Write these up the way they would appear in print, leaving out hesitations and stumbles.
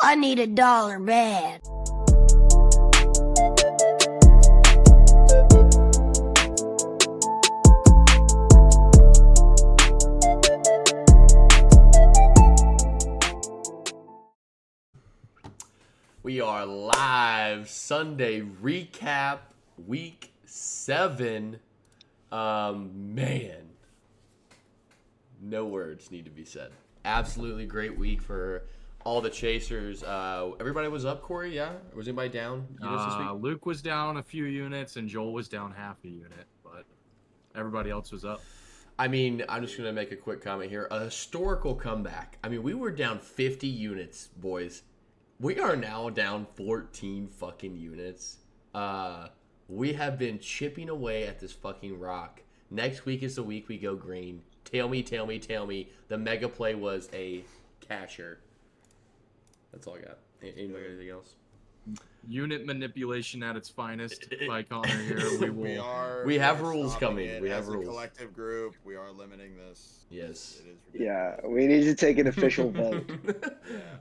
I need $1 bad. We are live Sunday recap week 7. Man, no words need to be said. Absolutely great week for all the chasers. Everybody was up, Corey. Yeah, was anybody down units this week? Luke was down a few units and Joel was down half a unit, but everybody else was up. I mean, I'm just gonna make a quick comment here. A historical comeback. I mean, we were down 50 units, boys. We are now down 14 fucking units. We have been chipping away at this fucking rock. Next week is the week we go green. Tell me. The mega play was a casher. That's all I got. Anybody got anything else? Unit manipulation at its finest by Connor here. We have rules coming. We have as rules. a collective group, we are limiting this. Yes. It is Yeah, we need to take an official vote.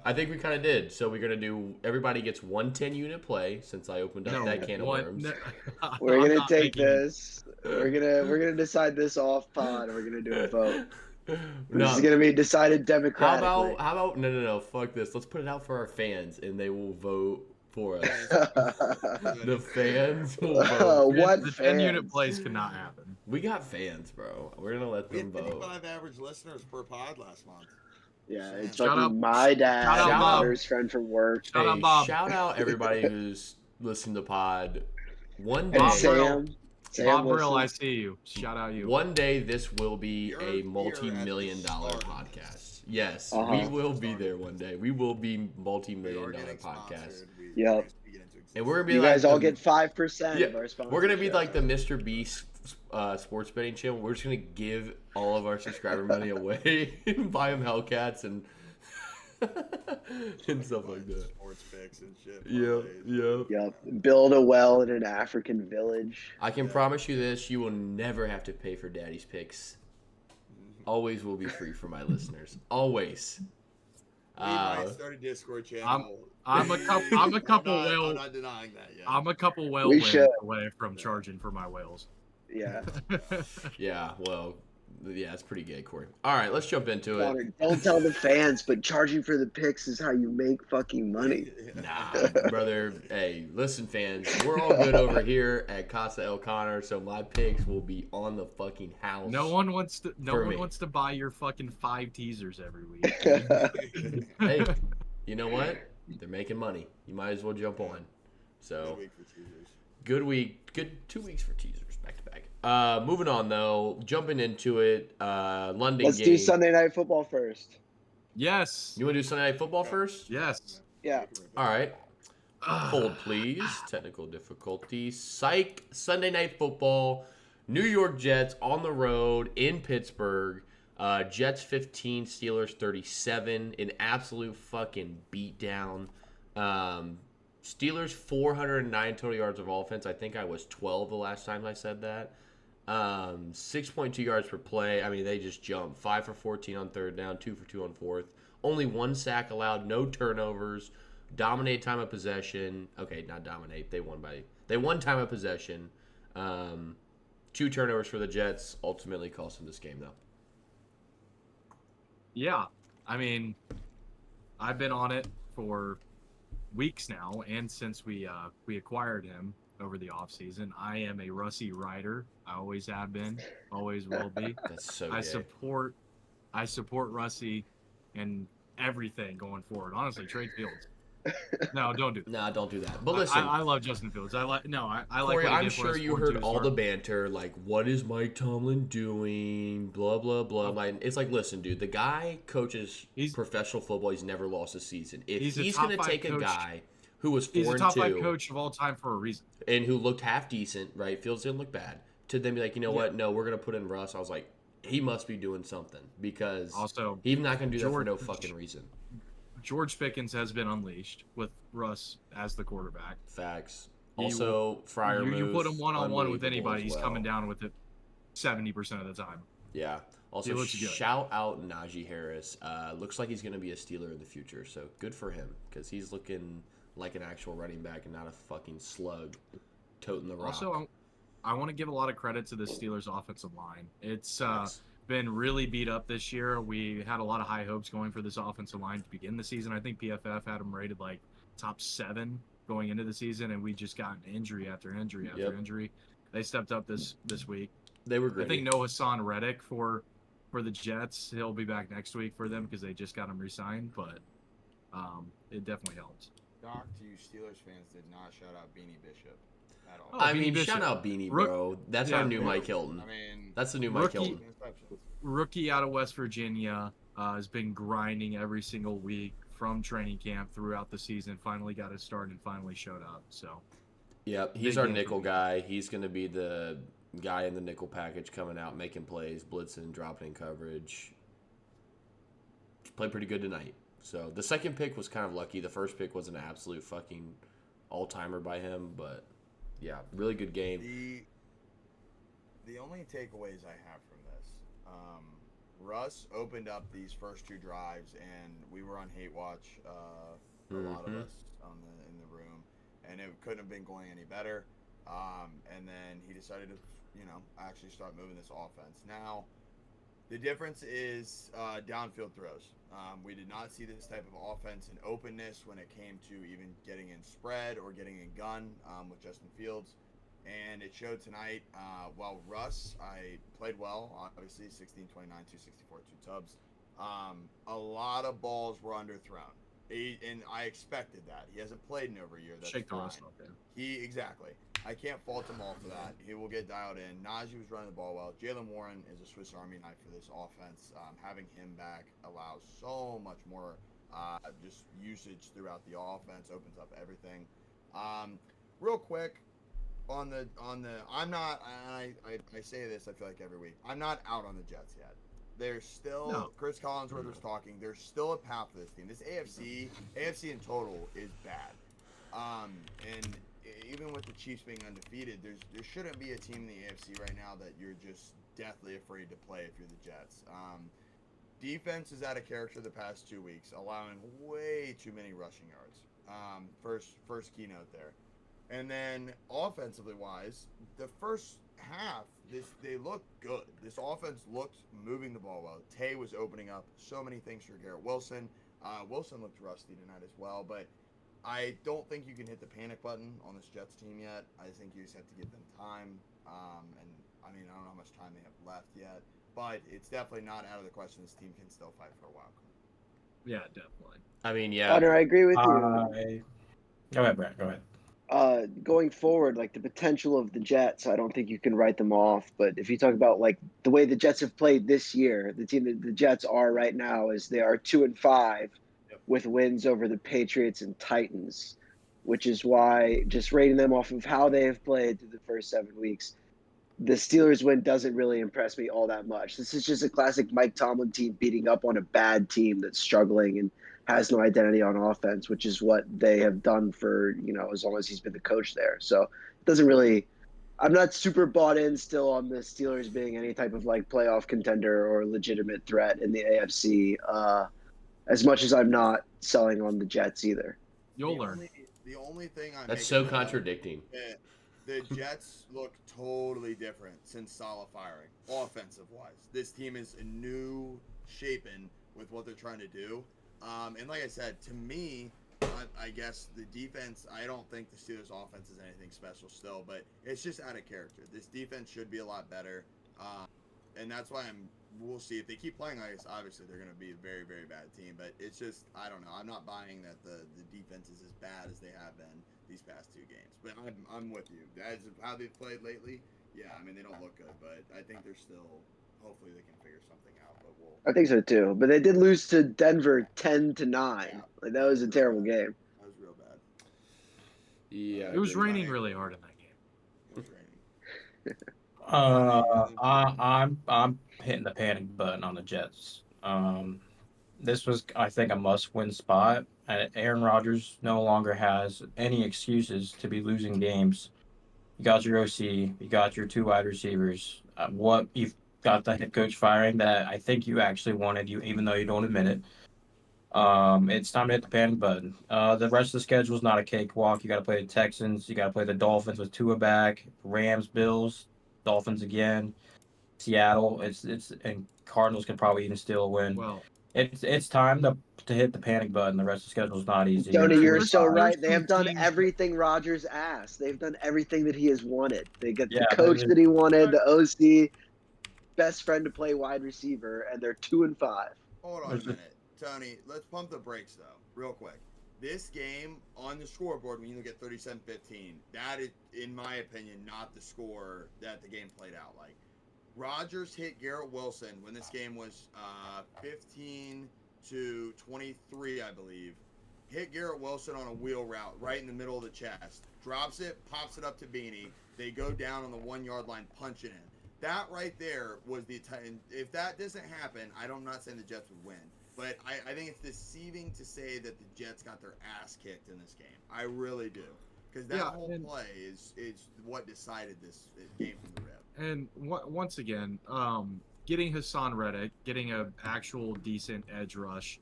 I think we kind of did. So we're gonna do. Everybody gets 1 10-unit play since I opened up that can of worms. We're gonna take this. We're gonna decide this off pod. We're gonna do a vote. This is gonna be decided democratically. How about no, fuck this. Let's put it out for our fans and they will vote for us. The fans will vote. What the fans? 10-unit plays cannot happen. We got fans, bro. We're gonna let We them had vote. 55 average listeners per pod last month. Yeah, it's Shout fucking out- my dad, shout out my Bob. daughter's friend from work. Shout out Bob. Shout out everybody who's listening to pod. One day, And Bob Sam Bob Brill, I listens. see you. Shout out you. one day this will be You're a here multi-million at the dollar start. podcast. Yes, Uh-huh. we will be there one day. We will be We multi-million are dollar getting podcast. sponsored. Yep. And we're gonna be You like guys all the- get 5% Yeah, of our sponsorship. we're gonna be like the Mr. Beast sports betting channel. We're just gonna give all of our subscriber money away and buy them Hellcats and and stuff like that. Sports picks and shit. Yeah. Yep. Build a well in an African village. I can promise you this: you will never have to pay for Daddy's picks. Always will be free for my listeners. Always. We might start a Discord channel. I'm a couple I'm not denying that yet. I'm a couple whale We wins should. away from charging for my whales. Yeah. Yeah. Well. Yeah, it's pretty gay, Corey. All right, let's jump into it. Connor, don't tell the fans, but charging for the picks is how you make fucking money. Nah, brother. Hey, listen, fans. We're all good over here at Casa El Connor, so my picks will be on the fucking house. No one wants For me. wants to buy your fucking 5 teasers every week. Hey, you know what? They're making money. You might as well jump on. So, Good week for teasers. good week. Good 2 weeks for teasers back to back. Moving on, though. Jumping into it. London Let's game. do Sunday Night Football first. Yes. You want to do Sunday Night Football first? Yes. Yeah. All right. Hold, please. Technical difficulty. Psych. Sunday Night Football. New York Jets on the road in Pittsburgh. Jets 15, Steelers 37. An absolute fucking beatdown. Steelers 409 total yards of offense. I think I was 12 the last time I said that. 6.2 yards per play. I mean, they just jumped. 5 for 14 on third down, 2 for 2 on fourth. Only 1 sack allowed, no turnovers. Dominate time of possession. Okay, not dominate. They won time of possession. 2 turnovers for the Jets. Ultimately cost them this game, though. Yeah. I mean, I've been on it for weeks now, and since we acquired him over the offseason, I am a Russie rider. I always have been, always will be. That's so I gay. support Russie and everything going forward. Honestly, trade Fields. No, don't do that. Nah, don't do that. But listen. I love Justin Fields. I like Corey, what he I'm did for sure us you 4-2 heard to all start. the banter, like, what is Mike Tomlin doing? Blah, blah, blah. Like, it's like, listen, dude, the guy coaches professional football. He's never lost a season. If he's top going to 5 take a coach. guy who was 4-2 He's a top 5 coach of all time for a reason. and who looked half decent, right? Fields didn't look bad. To then be like, you know what? No, we're going to put in Russ. I was like, he must be doing something because Also, he's not going to do that for no George- fucking reason. George Pickens has been unleashed with Russ as the quarterback. Facts. You- Also, Fryer You put moves, him one-on-one with unbelievable anybody, as he's well. coming down with it 70% of the time. Yeah. Also, looks good. shout out Najee Harris. Looks like he's going to be a Steeler in the future, so good for him because he's looking like an actual running back and not a fucking slug toting the rock. Also, I want to give a lot of credit to the Steelers' offensive line. It's Yes. been really beat up this year. We had a lot of high hopes going for this offensive line to begin the season. I think PFF had them rated like top 7 going into the season, and we just got injury after injury after injury. They stepped up this week. They were great. I think no Hassan Reddick for the Jets. He'll be back next week for them because they just got him re-signed, but it definitely helps. Doc, to you Steelers fans, did not shout out Beanie Bishop at all. Oh, I Beanie mean, Bishop. shout out Beanie, bro. That's our new Mike Hilton. I mean, That's the new Mike Hilton. Rookie out of West Virginia has been grinding every single week from training camp throughout the season. Finally got his start and finally showed up. So, Yep, he's Big our game for nickel me. guy. He's going to be the guy in the nickel package coming out, making plays, blitzing, dropping in coverage. Played pretty good tonight. So the second pick was kind of lucky. The first pick was an absolute fucking all-timer by him, but yeah, really good game. The only takeaways I have from this, Russ opened up these first 2 drives, and we were on hate watch, a lot of us in the room, and it couldn't have been going any better. And then he decided to, actually start moving this offense. Now, the difference is downfield throws. We did not see this type of offense and openness when it came to even getting in spread or getting in gun with Justin Fields. And it showed tonight. While Russ, I played well, obviously 16-29, 264, 2 tubs. A lot of balls were underthrown. And I expected that. He hasn't played in over a year. That's shake the fine. rust off there. Exactly. I can't fault him all for that. He will get dialed in. Najee was running the ball well. Jalen Warren is a Swiss Army knife for this offense. Having him back allows so much more just usage throughout the offense. Opens up everything. Real quick on the I'm not. I say this I feel like every week. I'm not out on the Jets yet. There's still Chris Collinsworth was talking. There's still a path for this team. This AFC in total is bad. And even with the Chiefs being undefeated, there shouldn't be a team in the AFC right now that you're just deathly afraid to play if you're the Jets. Defense is out of character the past 2 weeks, allowing way too many rushing yards. First keynote there. And then offensively wise, the first half, they looked good. This offense looked moving the ball well. Tay was opening up so many things for Garrett Wilson. Wilson looked rusty tonight as well, but I don't think you can hit the panic button on this Jets team yet. I think you just have to give them time. And I mean, I don't know how much time they have left yet, but it's definitely not out of the question this team can still fight for a wild card. Yeah, definitely. I mean, yeah. Hunter, I agree with you. Go ahead, Brett. Go ahead. Going forward, like the potential of the Jets, I don't think you can write them off. But if you talk about like the way the Jets have played this year, the team that the Jets are right now is they are 2-5 with wins over the Patriots and Titans, which is why just rating them off of how they have played through the first 7 weeks, the Steelers win doesn't really impress me all that much. This is just a classic Mike Tomlin team beating up on a bad team that's struggling and has no identity on offense, which is what they have done for, as long as he's been the coach there. So it doesn't really – I'm not super bought in still on the Steelers being any type of, like, playoff contender or legitimate threat in the AFC, as much as I'm not selling on the Jets either. You'll learn. The only thing I'm That's so contradicting. The Jets look totally different since Salah firing, offensive-wise. This team is a new shaping with what they're trying to do. And like I said, to me, I guess the defense, I don't think the Steelers' offense is anything special still, but it's just out of character. This defense should be a lot better. And that's why we'll see. If they keep playing like this, obviously they're going to be a very, very bad team. But it's just, I don't know. I'm not buying that the defense is as bad as they have been these past 2 games. But I'm with you. As of how they've played lately, yeah, I mean, they don't look good. But I think they're still, hopefully they can figure something out. But I think so too. But they did lose to Denver 10-9. Yeah. Like that was a terrible game. That was real bad. Yeah. It was raining really hard in that game. It was raining. I'm hitting the panic button on the Jets. This was, I think, a must-win spot. And Aaron Rodgers no longer has any excuses to be losing games. You got your OC, you got your 2 wide receivers. You've got the head coach firing that I think you actually wanted, even though you don't admit it. It's time to hit the panic button. The rest of the schedule is not a cakewalk. You got to play the Texans. You got to play the Dolphins with Tua back. Rams, Bills, Dolphins again. Seattle. It's and Cardinals can probably even steal a win. Well, It's time to hit the panic button. The rest of the schedule is not easy. Tony, You're you're there's- so 2-5. right. They some have done teams- everything Rogers asked. They've done everything that he has wanted. They get Yeah, the coach they're- that he wanted, the OC, best friend to play wide receiver, and they're 2-5. Hold on There's a a- minute, Tony. Let's pump the brakes though, real quick. This game on the scoreboard, when you look at 37-15, that is, in my opinion, not the score that the game played out like. Rodgers hit Garrett Wilson when this game was 15-23, I believe. Hit Garrett Wilson on a wheel route right in the middle of the chest. Drops it, pops it up to Beanie. They go down on the 1 yard line, punch it in. That right there was the time. If that doesn't happen, I'm not saying the Jets would win. But I think it's deceiving to say that the Jets got their ass kicked in this game. I really do. Because that whole play is what decided this game from the rip. And once again, getting Hassan Reddick, getting an actual decent edge rush,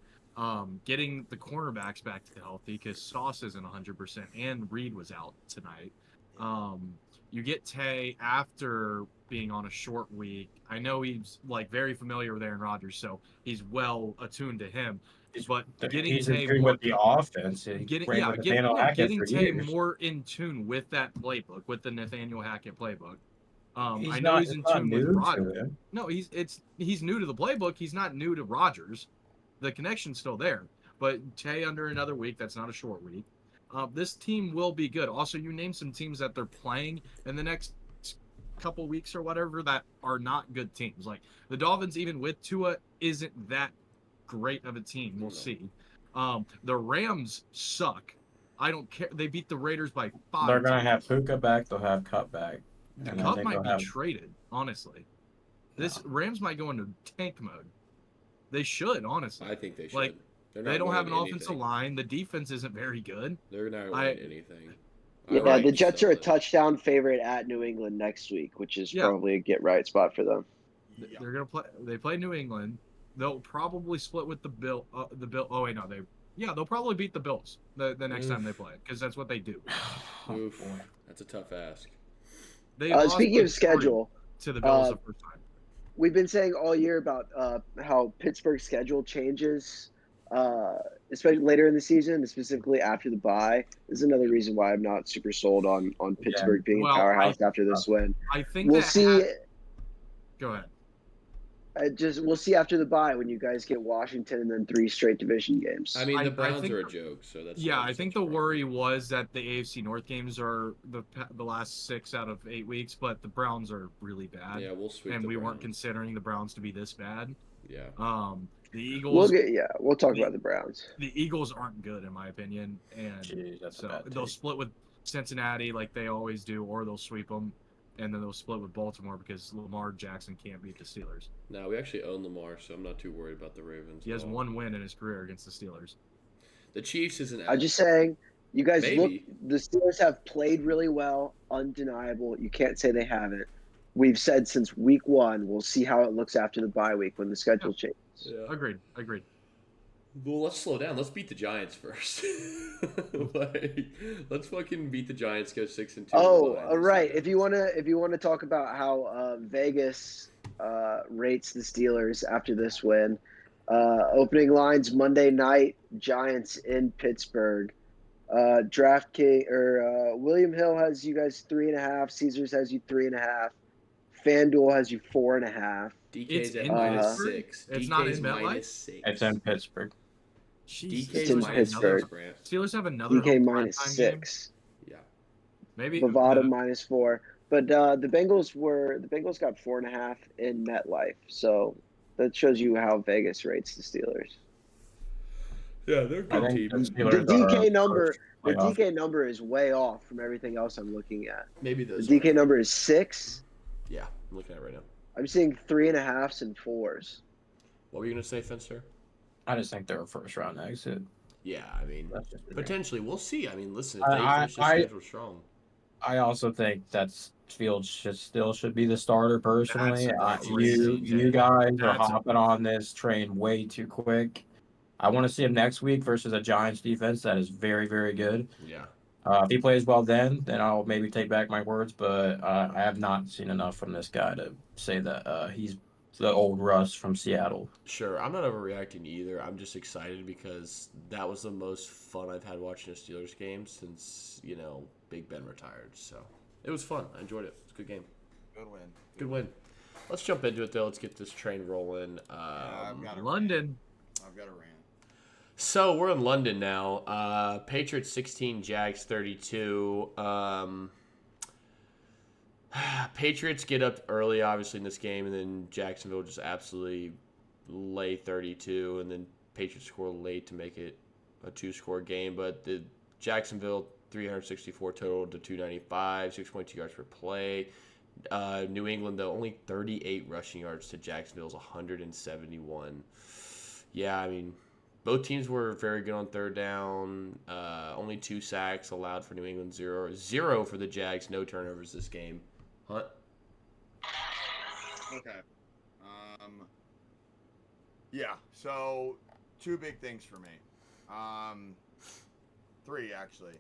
getting the cornerbacks back to healthy because Sauce isn't 100% and Reed was out tonight. You get Tay after being on a short week. I know he's like very familiar with Aaron Rodgers, so he's well attuned to him. But getting he's Tay in tune more with the offense. He getting ran with Nathaniel Hackett getting for Tay years. more in tune with that playbook, with the Nathaniel Hackett playbook. I know not- he's in it's not tune with new to Rodgers. him. No, he's new to the playbook. He's not new to Rodgers. The connection's still there. But Tay under another week, that's not a short week. This team will be good. Also, you name some teams that they're playing in the next couple weeks or whatever that are not good teams. Like the Dolphins, even with Tua, isn't that great of a team. We'll see. The Rams suck. I don't care. They beat the Raiders by 5. They're gonna have Puka back. They'll have Cup back. The And I Cup think might they'll be have- traded, honestly. This Rams might go into tank mode. They should, honestly. I think they should. Like, They're not They don't have an winning offensive anything. line. The defense isn't very good. They're not I- winning anything. Yeah, I like the Jets are a solid. touchdown favorite at New England next week, which is Yeah. probably a get right spot for them. Yeah. They're gonna play. They play New England. They'll probably split with the Bill. Oh wait, no, they'll probably beat the Bills the next time they play because that's what they do. Oof. boy. That's a tough ask. They lost Speaking by of schedule, 3 to the Bills the first time. we've been saying all year about how Pittsburgh's schedule changes, especially later in the season, specifically after the bye. This is another reason why I'm not super sold on Pittsburgh being Well, a powerhouse after this win. I think We'll that see. Go ahead. We'll see after the bye when you guys get Washington and then 3 straight division games. I mean, I the Browns think are a the- joke, so that's. Yeah, not I think such the a worry problem. was that the AFC North games are the last 6 out of 8 weeks, but the Browns are really bad. Yeah, we'll sweep. and the we weren't Browns. considering the Browns to be this bad. Yeah. The Eagles. we'll talk the- about the Browns. The Eagles aren't good in my opinion, and Jeez, that's a so bad they'll take. split with Cincinnati like they always do, or they'll sweep them, and then they'll split with Baltimore because Lamar Jackson can't beat the Steelers. No, we actually own Lamar, so I'm not too worried about the Ravens. He at has all. 1 win in his career against the Steelers. The Chiefs isn't. I'm just saying, you guys Maybe. look. The Steelers have played really well, undeniable. You can't say they haven't. We've said since week 1. We'll see how it looks after the bye week when the schedule changes. Yeah. Agreed. Well, let's slow down. Let's beat the Giants first. Let's fucking beat the Giants. Go 6-2. Oh, right. If you wanna talk about how Vegas rates the Steelers after this win, opening lines Monday night: Giants in Pittsburgh. DraftKings or William Hill has you guys 3.5. Caesars has you 3.5. FanDuel has you 4.5. DK's It's at in Pittsburgh? -6. It's not DK's in MetLife? -6. It's in Pittsburgh. Jesus. DK's in Steelers have Pittsburgh. another- Brant. Steelers have another DK home minus primetime game? 6. Yeah. Maybe Bovada minus 4. But the Bengals got 4.5 in MetLife, so that shows you how Vegas rates the Steelers. Yeah, they're a I good think team. the Steelers The are DK a number, first the playoff. DK number is way off from everything else I'm looking at. Maybe The those. DK number is 6. Yeah, I'm looking at it right now. I'm seeing 3.5s and 4s. What were you gonna say, Fenster? I just think they're a first round exit. Yeah, I mean, That's just me. potentially. We'll see. I mean, listen, if they I- finish the I- schedule strong. I also think that's Fields should be the starter personally. That's You crazy. you guys are That's a- hopping on this train way too quick. I want to see him next week versus a Giants defense that is very, very good. Yeah. If he plays well then I'll maybe take back my words. But I have not seen enough from this guy to say that he's the old Russ from Seattle. Sure, I'm not overreacting either. I'm just excited because that was the most fun I've had watching a Steelers game since, Big Ben retired. So it was fun. I enjoyed it. It was a good game. Good win. Good win. Let's jump into it, though. Let's get this train rolling. I've got a London. I've got a rant. So we're in London now. Patriots 16, Jags 32. Patriots get up early, obviously, in this game, and then Jacksonville just absolutely lay 32, and then Patriots score late to make it a two-score game. But the Jacksonville 364 total to 295, 6.2 yards per play. New England, though, only 38 rushing yards to Jacksonville's 171. Yeah, I mean, both teams were very good on third down. Only 2 sacks allowed for New England, 0 for the Jags. No turnovers this game. Hunt? Okay. Yeah. So 2 big things for me. 3 actually.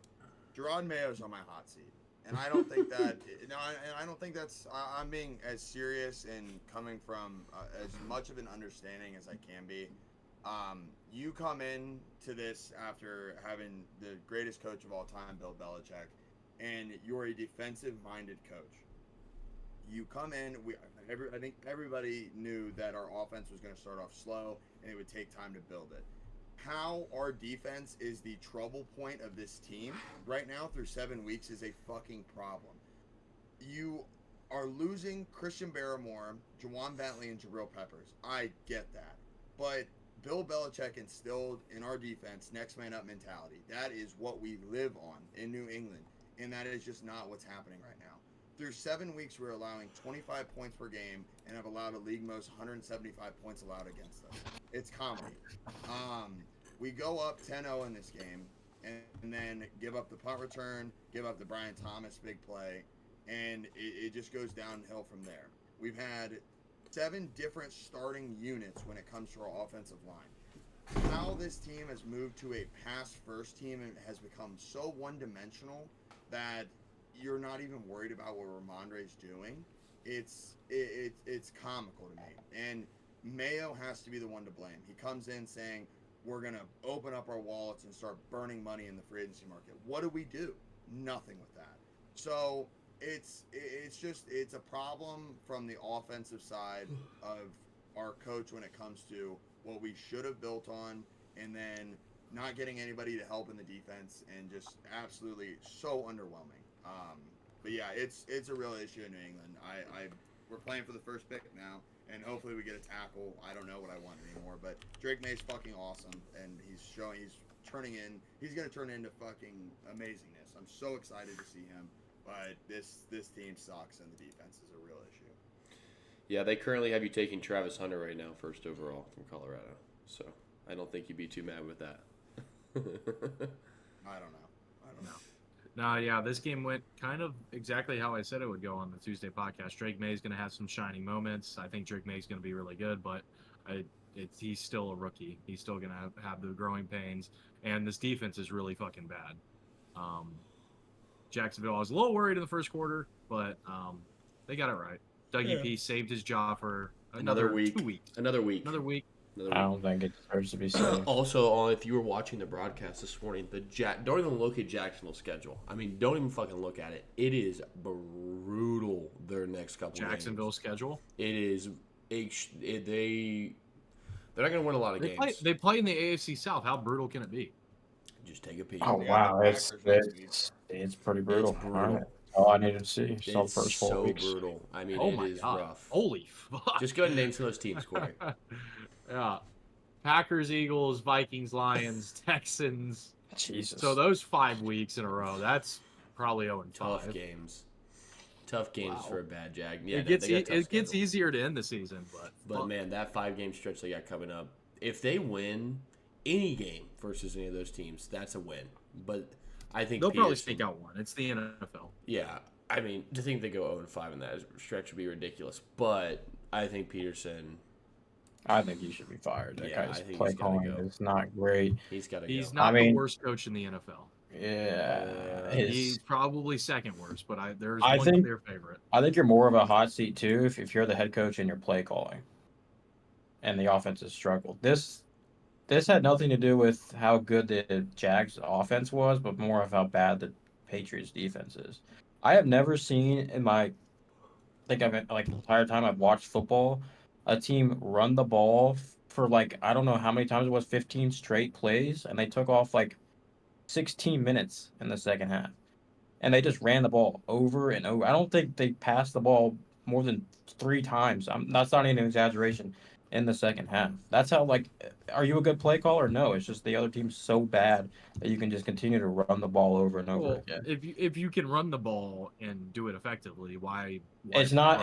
Gerard Mayo's on my hot seat, and I don't think that. I don't think that's. I'm being as serious and coming from as much of an understanding as I can be. You come in to this after having the greatest coach of all time, Bill Belichick, and you're a defensive-minded coach. You come in. I think everybody knew that our offense was going to start off slow, and it would take time to build it. How our defense is the trouble point of this team right now through 7 weeks is a fucking problem. You are losing Christian Barrymore, Jawan Bentley, and Jabril Peppers. I get that, but Bill Belichick instilled in our defense next man up mentality. That is what we live on in New England, and that is just not what's happening right now. Through 7 weeks, we're allowing 25 points per game and have allowed a league most 175 points allowed against us. It's comedy. We go up 10-0 in this game and then give up the punt return, give up the Brian Thomas big play, and it just goes downhill from there. We've had 7 different starting units when it comes to our offensive line. How this team has moved to a pass-first team and has become so one-dimensional that you're not even worried about what Ramondre's doing. It's comical to me. And Mayo has to be the one to blame. He comes in saying, we're going to open up our wallets and start burning money in the free agency market. What do? Nothing with that. So it's a problem from the offensive side of our coach when it comes to what we should have built on, and then not getting anybody to help in the defense, and just absolutely so underwhelming. But yeah, it's a real issue in New England. We're playing for the first pick now, and hopefully we get a tackle. I don't know what I want anymore, but Drake May's fucking awesome, and he's going to turn into fucking amazingness. I'm so excited to see him, but this team sucks, and the defense is a real issue. Yeah, they currently have you taking Travis Hunter right now, first overall from Colorado. So I don't think you'd be too mad with that. I don't know. No, yeah, this game went kind of exactly how I said it would go on the Tuesday podcast. Drake May's going to have some shining moments. I think Drake May's going to be really good, but he's still a rookie. He's still going to have the growing pains, and this defense is really fucking bad. Jacksonville, I was a little worried in the first quarter, but they got it right. Dougie P saved his job for another week. 2 weeks. Another week. I don't think it deserves to be said. Also, if you were watching the broadcast this morning, don't even look at Jacksonville's schedule. I mean, don't even fucking look at it. It is brutal. Their next couple. Jacksonville's schedule. It is. They're not going to win a lot of games. They play in the AFC South. How brutal can it be? Just take a peek. Oh wow, it's pretty brutal. It's brutal. All right. All I needed to see. So It's first 4 so weeks. brutal. I mean, Oh it my is God. rough. Holy fuck. Just go ahead and name some of those teams, Corey. Yeah. Packers, Eagles, Vikings, Lions, Texans. Jesus. So those 5 weeks in a row, that's probably 0-5. Tough games. Tough games Wow. for a bad Jag. Yeah, It they got a tough gets schedule. easier to end the season, But fuck. man, that 5-game stretch they got coming up, if they win any game versus any of those teams, that's a win. But I think they'll probably Peterson- sneak out one. It's the NFL. Yeah, I mean, to think they go 0-5 in that stretch would be ridiculous. But I think Peterson, I think he should be fired. That Yeah, I guy's think play he's gotta calling go. is not great. he's got to He's go. not I the mean- worst coach in the NFL. Yeah, He's probably second worst, but there's I one think- clear favorite. I think you're more of a hot seat too if you're the head coach and you're play calling, and the offense has struggled. This had nothing to do with how good the Jags offense was, but more of how bad the Patriots defense is. I have never seen in my, I think I've like the entire time I've watched football, a team run the ball for like I don't know how many times it was, 15 straight plays, and they took off like 16 minutes in the second half. And they just ran the ball over and over. I don't think they passed the ball more than 3 times. That's not even an exaggeration. In the second half, that's how. Like, are you a good play caller? No, it's just the other team's so bad that you can just continue to run the ball over and over Well, again. if you can run the ball and do it effectively, why It's not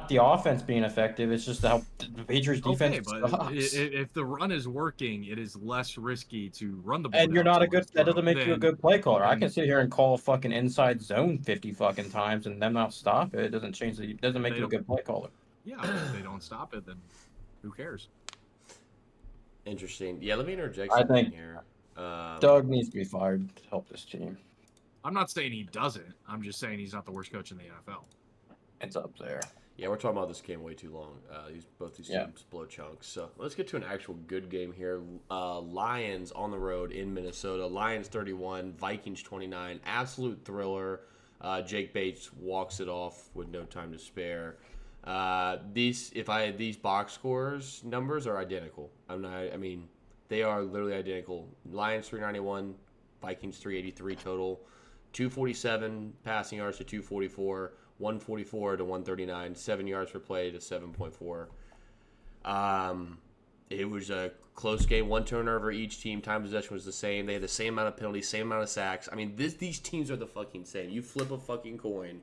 the offense being effective. It's just how the Patriots Okay, defense but sucks. if the run is working, it is less risky to run the ball. And you're down not a someone's good. That throat doesn't make you a than- good play caller. I and- can sit here and call a fucking inside zone 50 fucking times and them not stop it. It doesn't change the. It doesn't make They you a don't- good play caller. Yeah, but if they don't stop it, then who cares? Interesting. Yeah, let me interject I something think here. Doug needs to be fired to help this team. I'm not saying he doesn't. I'm just saying he's not the worst coach in the NFL. It's up there. Yeah, we're talking about this game way too long. Both these Yeah. teams blow chunks. So let's get to an actual good game here. Lions on the road in Minnesota. Lions 31, Vikings 29. Absolute thriller. Jake Bates walks it off with no time to spare. These box scores numbers are identical. They are literally identical. Lions 391, Vikings 383 total, 247 passing yards to 244, 144 to 139, 7 yards per play to 7.4. It was a close game, one turnover each team. Time possession was the same. They had the same amount of penalties, same amount of sacks. I mean, these teams are the fucking same. You flip a fucking coin.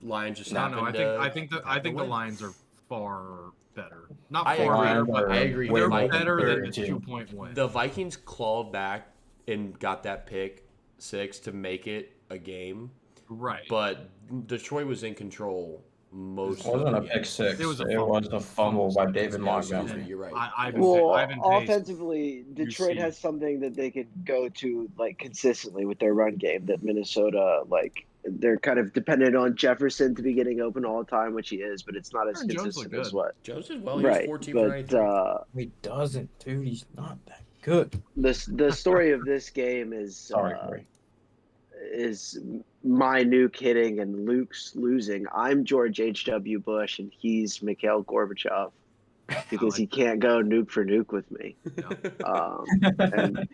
Lions just No, happen I to think happen to the win. Lions are far better. Not I far agree, better, but but I agree. they're Vikings better than the too. 2-point win. The Vikings clawed back and got that pick 6 to make it a game, Right. but Detroit was in control most It of wasn't the a game. pick six. It It was was a a fumble by David Yeah, excuse Montgomery. me, you're right. Ivan Well, Pace, offensively, Detroit see. has something that they could go to like consistently with their run game that Minnesota like they're kind of dependent on Jefferson to be getting open all the time, which he is, but it's not as Aaron Jones consistent looked as good. what. Jones did well. He was Right, 14 for but 93. He doesn't, dude. He's not that good. the story of this game Sorry, Corey. is my nuke hitting and Luke's losing. I'm George H.W. Bush and he's Mikhail Gorbachev because he can't go nuke for nuke with me. And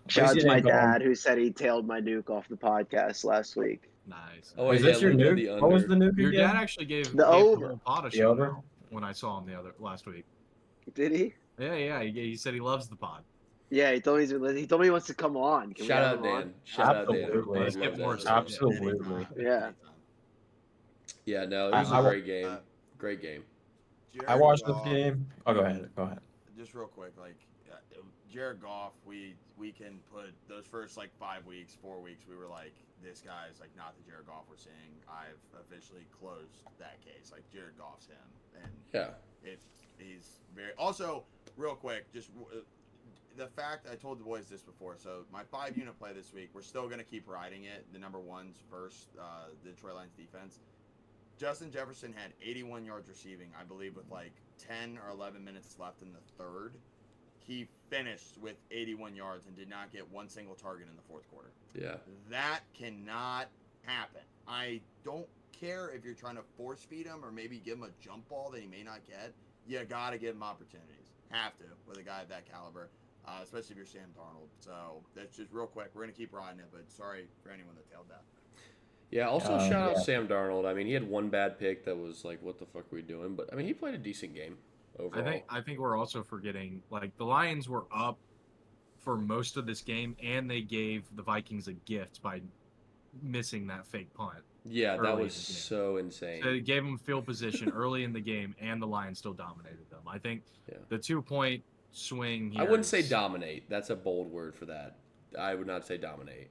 shout out to my dad who said he tailed my nuke off the podcast last week. Nice. Oh, Was yeah, this your Luke had the nuke? What was under. the nuke Your again? dad actually gave The over. whole pod a The shout over? out when I saw him last week. Did he? Yeah. He said he loves the pod. Yeah, he told me he wants to come on. Can we Shout have out him on? Dan. Shout out Dan. Absolutely. I Let's love get more that. stuff. Absolutely. Yeah. Yeah, no, it was a great game. Great game. I watched this game. Oh, go ahead. Just real quick, Jared Goff, we can put those first 5 weeks, 4 weeks, we were like, this guy's not the Jared Goff we're seeing. I've officially closed that case. Jared Goff's him, and Yeah. he's very. Also, real quick, just the fact I told the boys this before. So my 5-unit play this week, we're still gonna keep riding it. The number ones versus the Detroit Lions defense. Justin Jefferson had 81 yards receiving, I believe, with 10 or 11 minutes left in the third. He finished with 81 yards and did not get one single target in the fourth quarter. Yeah. That cannot happen. I don't care if you're trying to force feed him or maybe give him a jump ball that he may not get. You got to give him opportunities. Have to with a guy of that caliber, especially if you're Sam Darnold. So that's just real quick. We're going to keep riding it, but sorry for anyone that tailed that. Yeah, also shout out Sam Darnold. I mean, he had one bad pick that was what the fuck are we doing? But, I mean, he played a decent game overall. I think we're also forgetting, the Lions were up for most of this game, and they gave the Vikings a gift by missing that fake punt. Yeah, that early was in the game. so insane. So it gave them field position early in the game, and the Lions still dominated them. I think the 2-point swing here I wouldn't say is- dominate. That's a bold word for that. I would not say dominate.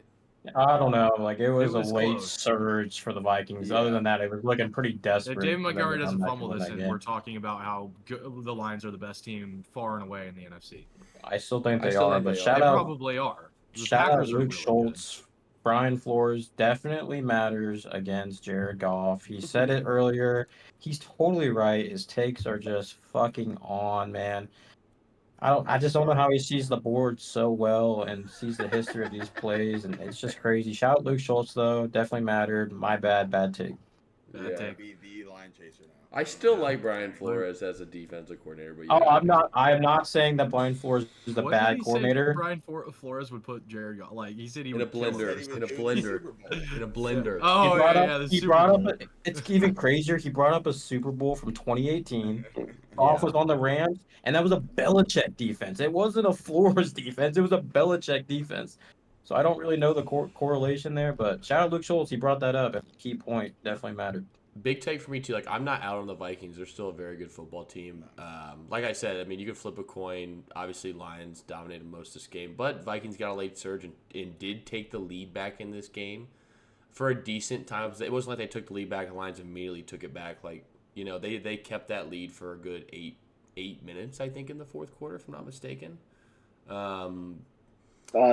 I don't know. Like it was a was late close. surge for the Vikings. Yeah. Other than that, it was looking pretty If desperate. David for them Montgomery to come doesn't back fumble and win this, that and game. we're talking about how good the Lions are the best team far and away in the NFC. I still think I they still are, think but they shout They out, probably are. The shout out Packers are Luke really Schultz. Brian Flores definitely matters against Jared Goff. He said it earlier. He's totally right. His takes are just fucking on, man. I just don't know how he sees the board so well and sees the history of these plays, and it's just crazy. Shout out Luke Schultz though, definitely mattered. My bad take. Bad Yeah. take. Be the line chaser now. I still Yeah. like Brian Flores as a defensive coordinator, but Oh, yeah. I'm not saying that Brian Flores is a What bad did he coordinator. say? Brian Flores would put Jared Goff. Like he said he In a would kill him. blender. Said he In a would do the blender. Super Bowl. In a blender. Oh yeah, the He Super brought Bowl. up it's even crazier. He brought up a Super Bowl from 2018. Goff Yeah. was on the Rams, and that was a Belichick defense. It wasn't a Flores defense. It was a Belichick defense. So I don't really know the correlation there, but shout out Luke Schultz. He brought that up. Key point definitely mattered. Big take for me too. Like I'm not out on the Vikings. They're still a very good football team. Like I said, I mean you could flip a coin. Obviously Lions dominated most of this game, but Vikings got a late surge and did take the lead back in this game for a decent time. It wasn't like they took the lead back and Lions immediately took it back. Like they kept that lead for a good eight minutes I think in the fourth quarter if I'm not mistaken.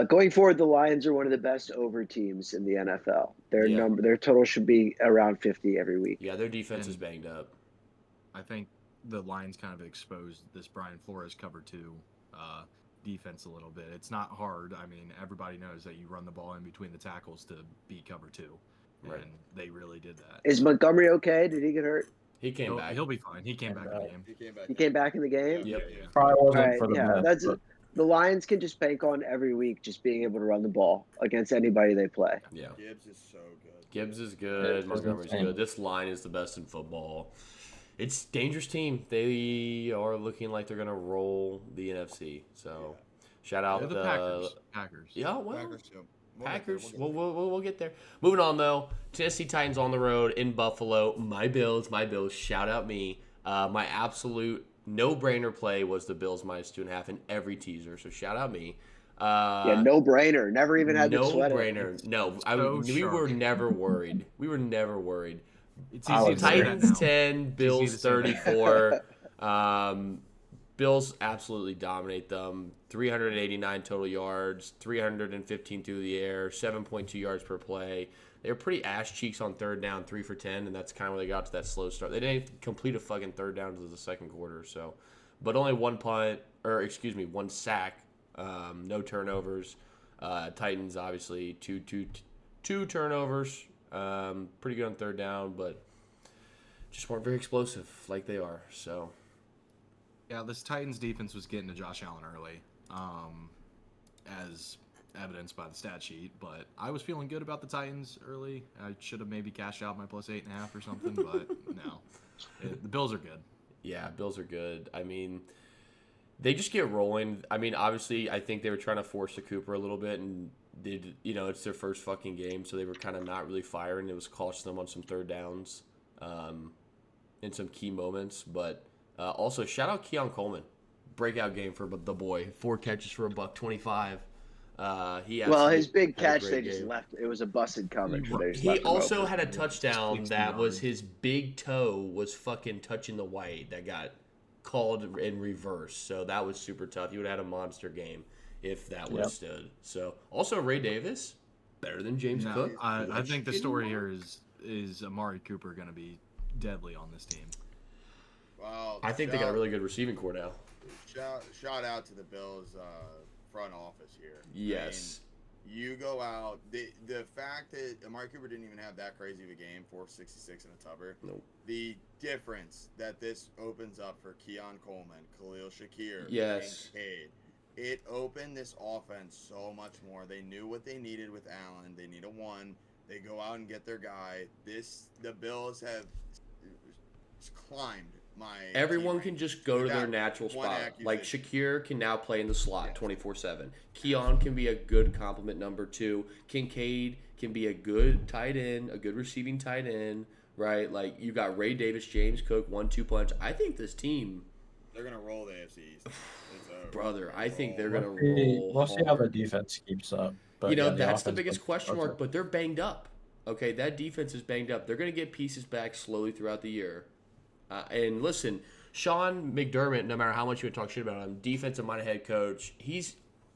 Going forward, the Lions are one of the best over teams in the NFL. Yeah. Their total should be around 50 every week. Yeah, their defense is And- banged up. I think the Lions kind of exposed this Brian Flores cover two defense a little bit. It's not hard. I mean, everybody knows that you run the ball in between the tackles to beat cover two, Right. and they really did that. Is Montgomery okay? Did he get hurt? He came back. He'll be fine. He came back in the game. He came back. He came back in the game? Yep. Yeah. Probably wasn't Right, for the yeah, best. that's the Lions can just bank on every week just being able to run the ball against anybody they play. Yeah. Gibbs is so good. Gibbs is good. Yeah, Montgomery's insane. good. This line is the best in football. It's a dangerous team. They are looking like they're gonna roll the NFC. So, shout out They're the Packers. Yeah, well, Packers too. Packers. We'll get there. We'll get there. Moving on though, Tennessee Titans on the road in Buffalo. My Bills. Shout out me. My absolute no-brainer play was the Bills minus 2.5 in every teaser. So shout out me. Yeah, no brainer. Never even had to sweat it. No-brainer. No, we So were shocking. never worried. We were never worried. It's I easy would to say that Titans now. 10, easy Bills to say that. 34. Bills absolutely dominate them. 389 total yards, 315 through the air, 7.2 yards per play. They were pretty ass cheeks on third down, 3 for 10, and that's kind of where they got to that slow start. They didn't complete a fucking third down until the second quarter, so. But only one sack, no turnovers. Titans obviously two turnovers. Pretty good on third down, but just weren't very explosive like they are. So Yeah, this Titans defense was getting to Josh Allen early, as evidenced by the stat sheet. But I was feeling good about the Titans early. I should have maybe cashed out my plus 8.5 or something, but no. The Bills are good. yeah, Bills are good. I mean, they just get rolling. I mean, obviously, I think they were trying to force the Cooper a little bit, and did it's their first fucking game, so they were kind of not really firing. It was costing them on some third downs, in some key moments. But also, shout out Keon Coleman, breakout game for the boy. 4 catches for $125. His big had a catch, great they just game. left. It was a busted coverage. They just He left him also open. had a touchdown 60 that was yards. his big toe was fucking touching the white that got called in reverse. So that was super tough. He would have had a monster game if that would have stood. So also Ray Davis, better than James No, Cook. I think the story here is Amari Cooper going to be deadly on this team. Well, I think they got a really good receiving core now. Shout out to the Bills front office here. Yes. I mean, you go out. The fact that Amari Cooper didn't even have that crazy of a game, 466 and a tubber. Nope. The difference that this opens up for Keon Coleman, Khalil Shakir, Yes. Kincaid, it opened this offense so much more. They knew what they needed with Allen. They need a one. They go out and get their guy. The Bills have climbed my. Everyone team can rank just go to their without natural one spot. Like accusation. Shakir can now play in the slot Yes. 24/7. Keon can be a good complement number 2. Kincaid can be a good tight end, a good receiving tight end, right? Like you got Ray Davis, James Cook, 1-2 punch. I think this team, They're gonna roll the AFC East. It's over. brother, I think they're gonna We'll see roll. how the hard. defense keeps up. But yeah, the that's the offense biggest was question mark, awesome. but they're banged up. Okay, that defense is banged up. They're going to get pieces back slowly throughout the year. And listen, Sean McDermott, no matter how much you would talk shit about him, defensive-minded head coach,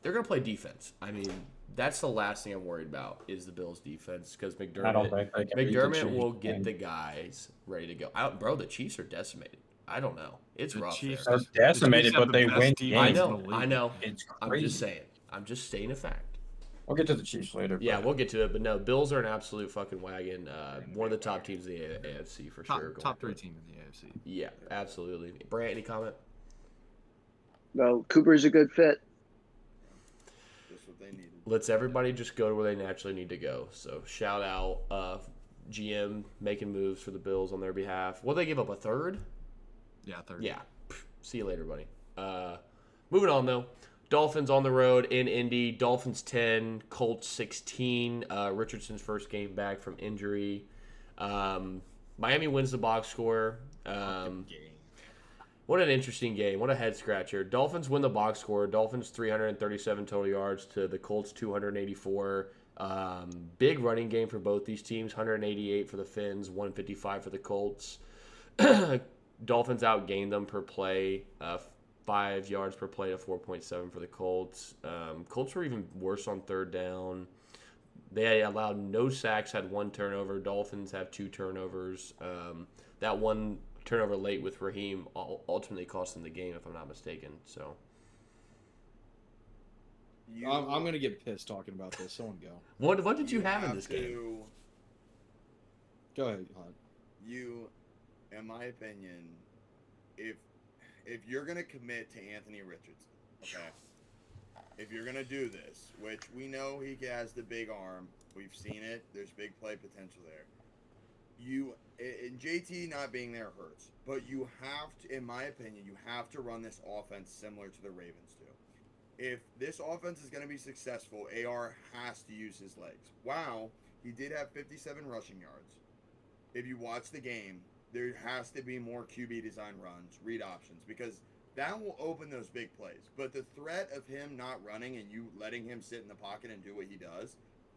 they're going to play defense. I mean, that's the last thing I'm worried about is the Bills' defense because I don't think they can beat the McDermott Chiefs. will get the guys ready to go. Bro, the Chiefs are decimated. I don't know. It's The rough Chiefs there. They're decimated, the Chiefs have but the they best win defense I games. in the know. league. I know. It's I'm just crazy. saying. I'm just stating a fact. We'll get to the Chiefs later. Yeah, but we'll get to it, but no, Bills are an absolute fucking wagon. One of the top teams in the AFC for Top, sure. top 3 team in the AFC. Yeah, absolutely. Brant, any comment? No, Cooper's a good fit. Just what they needed. Let's everybody just go to where they naturally need to go. So shout out GM making moves for the Bills on their behalf. Will they give up a third? Yeah, third. Yeah. See you later, buddy. Moving on though. Dolphins on the road in Indy. Dolphins 10, Colts 16. Richardson's first game back from injury. Miami wins the box score. What an interesting game. What a head scratcher. Dolphins win the box score. Dolphins 337 total yards to the Colts 284. Big running game for both these teams. 188 for the Fins, 155 for the Colts. Dolphins outgained them per play. 5 yards per play to 4.7 for the Colts. Colts were even worse on third down. They allowed no sacks, had 1 turnover. Dolphins have 2 turnovers. That one turnover late with Raheem ultimately cost them the game, if I'm not mistaken. So I'm going to get pissed talking about this. Someone go. what did you have in this game? Go ahead, Hunt. You, in my opinion, if you're gonna commit to Anthony Richardson, okay, if you're gonna do this, which we know he has the big arm, we've seen it. There's big play potential there. And JT not being there hurts, but you have to, in my opinion, you have to run this offense similar to the Ravens do. If this offense is going to be successful, AR has to use his legs. Wow, he did have 57 rushing yards. If you watch the game, there has to be more QB design runs, read options, because that will open those big plays. But the threat of him not running and you letting him sit in the pocket and do what he does,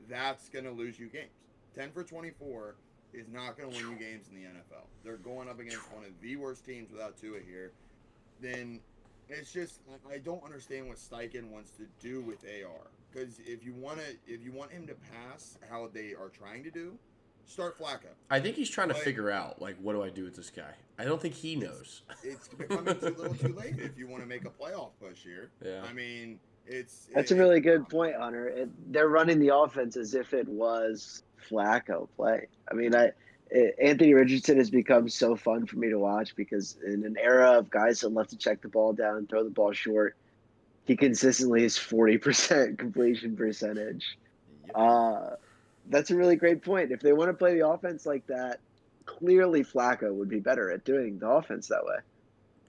that's going to lose you games. 10 for 24 is not going to win you games in the NFL. They're going up against one of the worst teams without Tua here. Then it's just, I don't understand what Steichen wants to do with AR. Because if you want him to pass how they are trying to do, start Flacco. I think he's trying to figure out, like, what do I do with this guy? I don't think he knows. It's becoming too little too late if you want to make a playoff push here. Yeah. I mean, That's a really good point, Hunter. They're running the offense as if it was Flacco play. I mean, Anthony Richardson has become so fun for me to watch because in an era of guys that love to check the ball down, throw the ball short, he consistently is 40% completion percentage. That's a really great point. If they want to play the offense like that, clearly Flacco would be better at doing the offense that way.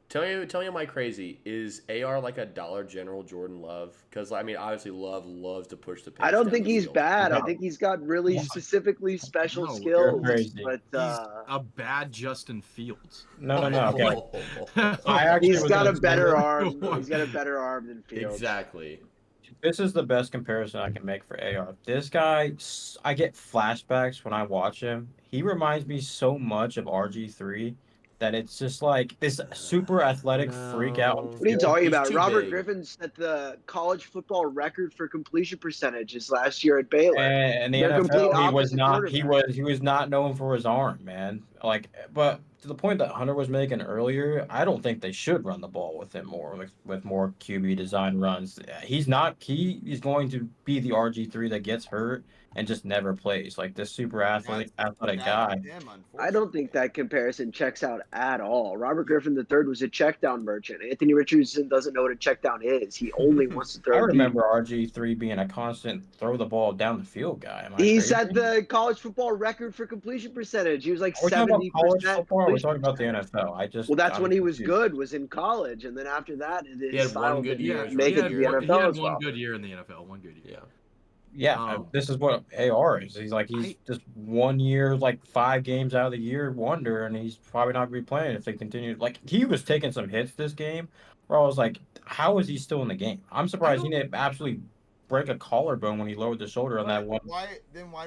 Tell me, am I crazy? Is AR like a Dollar General Jordan Love? Because I mean, obviously, Love loves to push the pace. I don't down think the he's field. bad. I No. think he's got really specifically special No, you're skills. crazy. But He's a bad Justin Fields. No. Okay. I Oh, actually he's was got a gonna say better that. arm. He's got a better arm than Fields. exactly. This is the best comparison I can make for AR. This guy, I get flashbacks when I watch him. He reminds me so much of RG3 that it's just like this super athletic freak out. No. What are you talking He's about? too Robert big. Griffin set the college football record for completion percentages last year at Baylor. And in the They're complete NFL, he was opposite not. quarterbacks. He was not known for his arm, man. Like, but to the point that Hunter was making earlier, I don't think they should run the ball with him more, with more QB design runs. He's not. He is going to be the RG3 that gets hurt and just never plays. Like this super athletic guy. I don't think that comparison checks out at all. Robert Griffin III was a check down merchant. Anthony Richardson doesn't know what a check down is. He only wants to throw I deep. remember RG3 being a constant throw the ball down the field guy. Am I He crazy? set the college football record for completion percentage. He was like Are we talking about 70%. college football? Or are we completion talking about the percentage. NFL? Well, that's I'm when he was confused. good, was in college. And then after that, He his had style one good didn't year as make rookie it to the year. He NFL had as well. one good year in the NFL. One good year. Yeah. Yeah, this is what AR is. He's just 1 year, like 5 games out of the year wonder, and he's probably not gonna be playing if they continue. Like he was taking some hits this game, where I was like, how is he still in the game? I'm surprised he didn't absolutely break a collarbone when he lowered the shoulder on that one. Why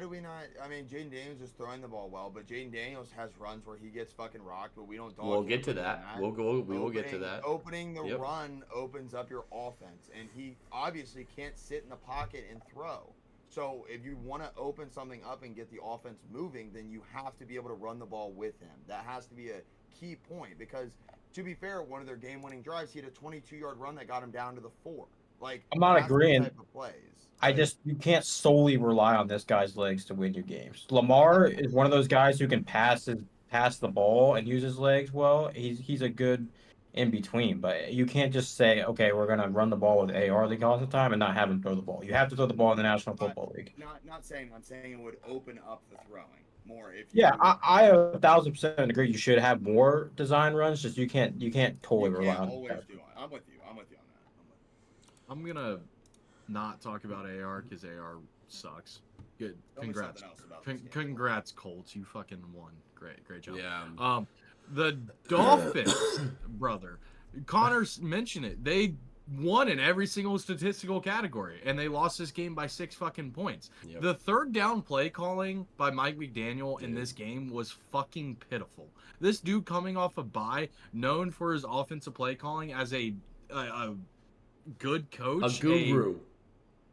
do we not? I mean, Jaden Daniels is throwing the ball well, but Jaden Daniels has runs where he gets fucking rocked, but we don't. We'll get to that. We will get to that. Opening the run opens up your offense, and he obviously can't sit in the pocket and throw. So if you want to open something up and get the offense moving, then you have to be able to run the ball with him. That has to be a key point because, to be fair, one of their game-winning drives, he had a 22-yard run that got him down to the 4. Like, I'm not agreeing. Type of plays. You can't solely rely on this guy's legs to win you games. Lamar is one of those guys who can pass the ball and use his legs well. He's a good in between, but you can't just say, okay, we're gonna run the ball with AR the all the time and not have him throw the ball. You have to throw the ball in the National Football League. Not saying I'm saying it would open up the throwing more if. Yeah, I 1,000% agree. You should have more design runs. Just you can't totally rely on. Always do it. I'm with you on that. I'm gonna not talk about AR because AR sucks. Good. Congrats. Congrats, Colts. You fucking won. Great job. Yeah. The Dolphins, brother. Connor's mentioned it. They won in every single statistical category, and they lost this game by 6 fucking points. Yep. The third down play calling by Mike McDaniel in this game was fucking pitiful. This dude coming off a bye, known for his offensive play calling as a good coach. A guru.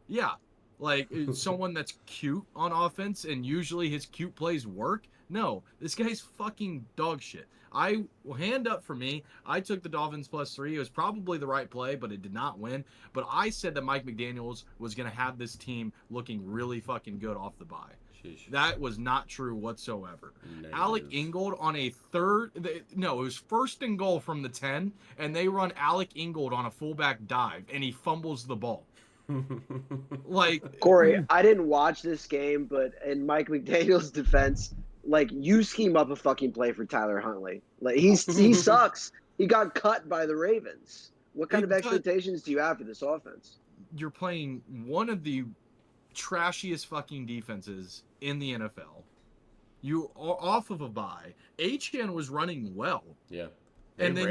Yeah. Like, someone that's cute on offense, and usually his cute plays work. No, this guy's fucking dog shit. Hand up for me. I took the Dolphins +3. It was probably the right play, but it did not win. But I said that Mike McDaniels was going to have this team looking really fucking good off the bye. Sheesh. That was not true whatsoever. Negative. Alec Ingold on a it was 1st and goal from the 10, and they run Alec Ingold on a fullback dive, and he fumbles the ball. Like, Corey, I didn't watch this game, but in Mike McDaniel's defense, like, you scheme up a fucking play for Tyler Huntley. Like, he sucks. He got cut by the Ravens. What kind of expectations do you have for this offense? You're playing one of the trashiest fucking defenses in the NFL. You are off of a bye. HN was running well. Yeah. And then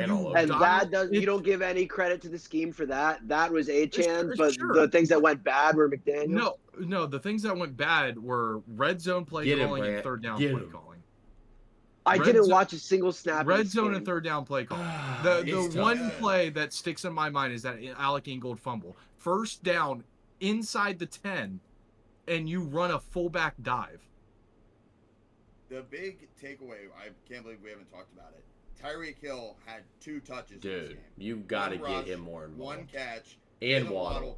you don't give any credit to the scheme for that. That was Achan, but the things that went bad were McDaniel. No, the things that went bad were red zone play calling and third down play calling. I didn't watch a single snap. Red zone and third down play calling. The one play that sticks in my mind is that Alec Ingold fumble. 1st down inside the 10, and you run a fullback dive. The big takeaway, I can't believe we haven't talked about it. Tyreek Hill had 2 touches in this game. You got to get him more involved. 1 catch. And Waddle.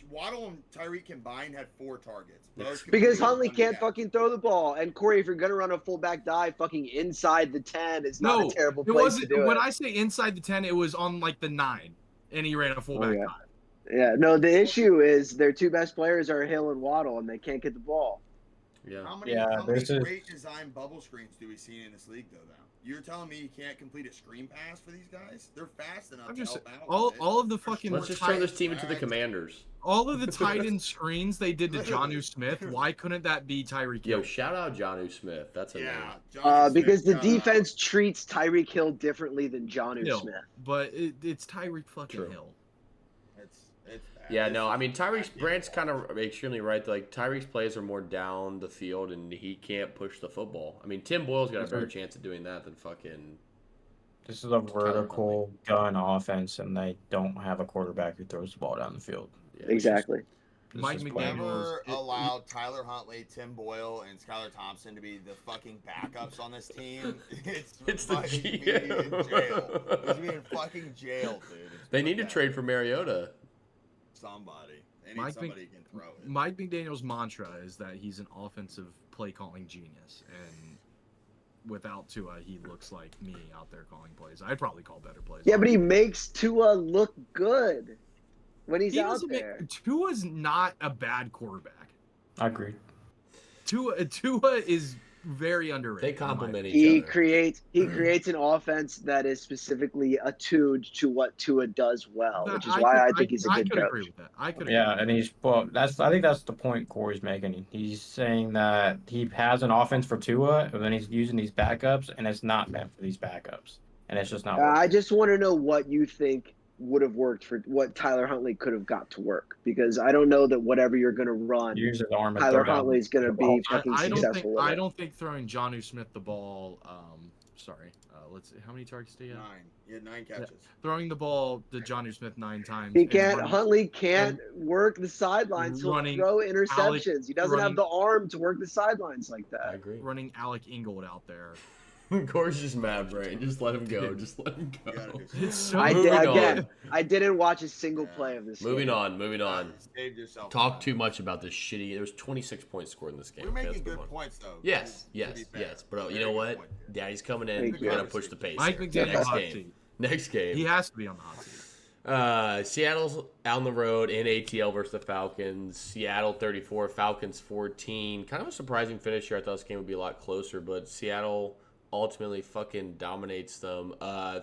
Waddle and Tyreek combined had 4 targets. Because Huntley can't fucking throw the ball. And Corey, if you're going to run a fullback dive fucking inside the 10, it's not a terrible place to do it. When I say inside the 10, it was on like the 9, and he ran a fullback dive. Yeah, no, the issue is their 2 best players are Hill and Waddle, and they can't get the ball. Yeah. How many great design bubble screens do we see in this league, though? You're telling me you can't complete a screen pass for these guys? They're fast enough to help out. All of the fucking. Let's just turn this team into the Commanders. All of the tight end screens they did to Jonnu Smith. Why couldn't that be Tyreek Hill? Yo, shout out Jonnu Smith. That's a name. Because the defense treats Tyreek Hill differently than Jonnu Smith. But it's Tyreek fucking Hill. Yeah, no, I mean, Brandt's kind of extremely right. Like, Tyreek's plays are more down the field, and he can't push the football. I mean, Tim Boyle's got a better chance of doing that than fucking... This is a vertical gun offense, and they don't have a quarterback who throws the ball down the field. Yeah, exactly. Mike McDaniel allowed Tyler Huntley, Tim Boyle, and Skylar Thompson to be the fucking backups on this team. It's the GM. In jail. It's being fucking jailed, dude. They need to trade for Mariota. Somebody. They need somebody who can throw it. Mike McDaniel's mantra is that he's an offensive play calling genius, and without Tua, he looks like me out there calling plays. I'd probably call better plays. Yeah, but he makes Tua look good when he's out there. Tua's not a bad quarterback. I agree. Tua is very underrated. They complement each other. He creates an offense that is specifically attuned to what Tua does well, which is why I think he's a good coach. Agree with that. I could agree. Yeah, and I think that's the point Corey's making. He's saying that he has an offense for Tua, and then he's using these backups, and it's not meant for these backups, and it's just not. I just want to know what you think would have worked for what Tyler Huntley could have got to work, because I don't know that whatever you're going to run, Use his arm and Tyler throw down Huntley's going to the ball. be fucking I successful with I it. don't think throwing Jonnu Smith the ball. Let's see. How many targets did he have? 9. He had 9 catches. Throwing the ball to Jonnu Smith 9 times. He and can't. running- Huntley can't work the sidelines. He'll running throw interceptions. He doesn't running- have the arm to work the sidelines like I that. agree. running Alec Ingold out there. Corey's just mad, Brain. Just let him go. Just let him You gotta go. do something. It's so I Moving did on. again. I didn't watch a single play of this. Moving game. on. Moving on. Save yourself. Talk time. too much about this shitty. There was 26 points scored in this game. We're Okay, making let's move good on. points though. Yes, to be yes, fair. yes. But you Very know good what? point here. Daddy's coming in. Thank We you. gotta push the pace. Mike here. McDaniel Next hot game. seat. Next game. He has to be on the hot seat. Seattle's out on the road in ATL versus the Falcons. Seattle 34, Falcons 14. Kind of a surprising finish here. I thought this game would be a lot closer, but Seattle ultimately fucking dominates them.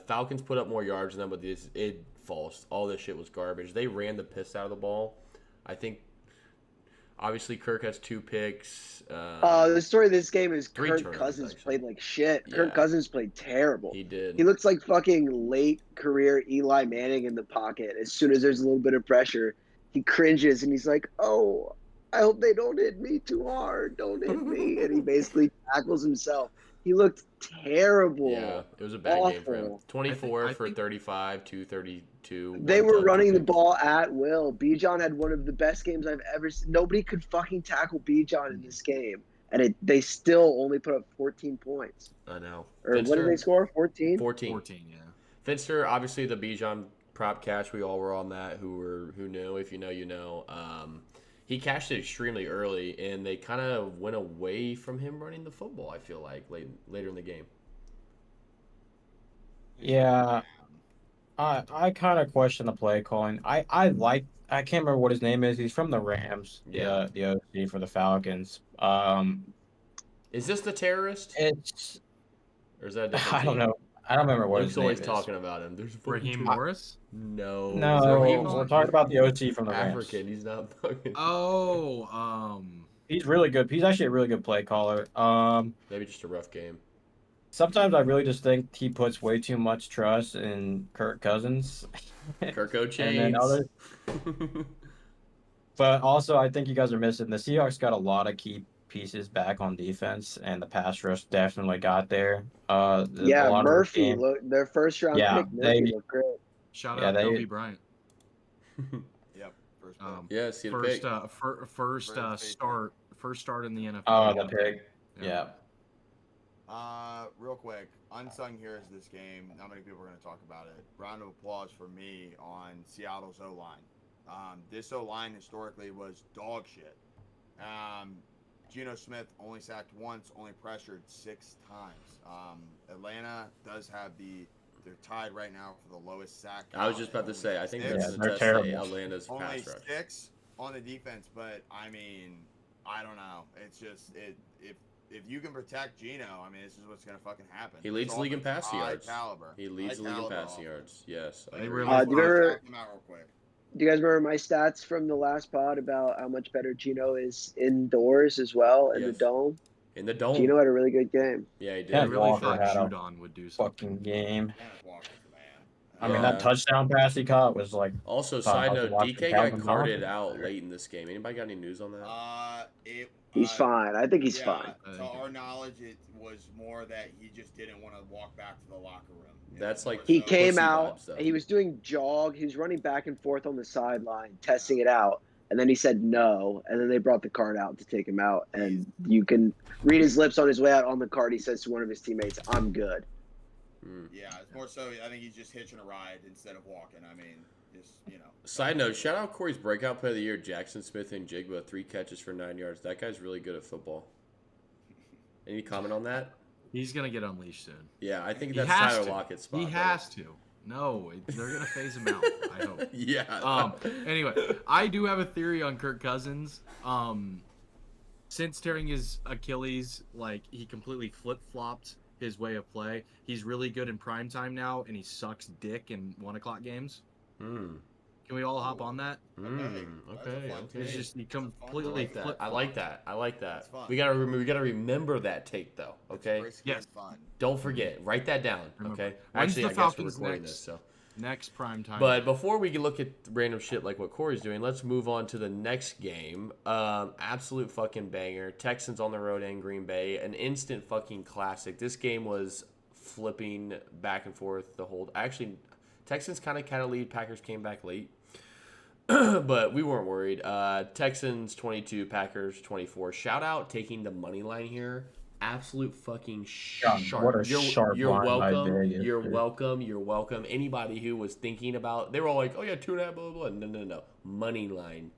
Falcons put up more yards than them, but it false. All this shit was garbage. They ran the piss out of the ball. I think, obviously, Kirk has 2 picks. The story of this game is 3 Kirk turnovers, Cousins actually. played like shit. Yeah. Kirk Cousins played terrible. He did. He looks like fucking late career Eli Manning in the pocket. As soon as there's a little bit of pressure, he cringes and he's like, "Oh, I hope they don't hit me too hard. Don't hit me." And he basically tackles himself. He looked terrible. Yeah, it was a bad game for him. Awful. 24 I for think- 35, 232. They one were touch, running 2 the picks. ball at will. Bijan had one of the best games I've ever seen. Nobody could fucking tackle Bijan in this game. And they still only put up 14 points. I know. Or what did they score? 14? 14. 14, yeah. Finster, obviously the Bijan prop cash. We all were on that. Who knew? If you know, you know. He cashed it extremely early, and they kind of went away from him running the football. I feel like later in the game. Yeah, I kind of question the play calling. I can't remember what his name is. He's from the Rams. Yeah. The OC for the Falcons. Is this the terrorist, It's or is that a different I don't team? know. I don't remember what Luke's his name always is. talking about him. There's a fucking Raheem team. Morris? No. No, Raheem we're Morris. talking about the OC from the Rams. African. He's not fucking. Oh, He's really good. He's actually a really good play caller. Maybe just a rough game. Sometimes I really just think he puts way too much trust in Kirk Cousins. Kirko And Chains. then others. But also, I think you guys are missing. The Seahawks got a lot of key pieces back on defense, and the pass rush definitely got there. A Yeah, lot of the Murphy. game- Look, their first round Yeah, pick, Murphy they- looked great. shout Yeah, out they- Kobe Bryant. Yep. First pick. Yeah, see the First, pick. first start in the NFL. Oh, the pig. Yeah. Real quick, unsung heroes of this game. Not many people are going to talk about it. Round of applause for me on Seattle's O line. This O line historically was dog shit. Geno Smith only sacked once, only pressured 6 times. Atlanta does have they're tied right now for the lowest sack. I was count just about to at say. I only think 6. that's Yeah, the they're test terrible. Atlanta's Only pass rush. 6 on the defense, but I mean, I don't know. It's just if you can protect Geno, I mean, this is what's gonna fucking happen. He leads the league in Offense, passing high yards. Caliber. He leads the High league in caliber passing offense. yards. Yes. I They agree. really do you remember- Shout them out real quick. Do you guys remember my stats from the last pod about how much better Gino is indoors as well in Yes. the dome? In the dome. Gino had a really good game. Yeah, he did. Yeah, I really Walker thought had a Judon would do something. Fucking game. Kenneth Walker's the man. I mean, Yeah. that touchdown pass he caught was like, Also, Thought I side was note, watching DK got Calvin carted Johnson out there. late in this game. Anybody got any news on that? He's fine. I think he's yeah, fine. To our knowledge, it was more that he just didn't want to walk back to the locker room. That's like- He So- came pussy out. vibes, though. He was doing jog. He was running back and forth on the sideline, testing it out. And then he said no. And then they brought the card out to take him out. And you can read his lips on his way out on the card. He says to one of his teammates, "I'm good." Yeah, it's more so. I think he's just hitching a ride instead of walking. I mean, just Side note, shout out Corey's breakout play of the year, Jackson Smith and Jigba, 3 catches for 9 yards. That guy's really good at football. Any comment on that? He's gonna get unleashed soon. Yeah, I think He that's has Tyler to. Lockett's spot. He though. has to. No, they're gonna phase him out. I hope. Yeah. Anyway, I do have a theory on Kirk Cousins. Since tearing his Achilles, like he completely flip-flopped his way of play. He's really good in prime time now, and he sucks dick in 1:00 games. Can we all hop on that? Okay. It's just he I completely like that. flip. I like that. I like that. It's fun. We gotta remember that take though. Okay. It's Yes. fun. Don't forget. Write that down. Remember. Okay. When's Actually, the I guess we're Falcons recording next? this. So Next prime time. But before we can look at random shit like what Corey's doing, let's move on to the next game. Absolute fucking banger. Texans on the road in Green Bay. An instant fucking classic. This game was flipping back and forth the whole. Actually, Texans kind of had a lead. Packers came back late. But we weren't worried. Texans 22, Packers 24. Shout out taking the money line here. Absolute fucking sharp. What a sharp You're line by welcome. Vegas, You're dude. welcome. You're welcome. Anybody who was thinking about, they were all like, oh yeah, 2.5, blah, blah, blah. No. Money line.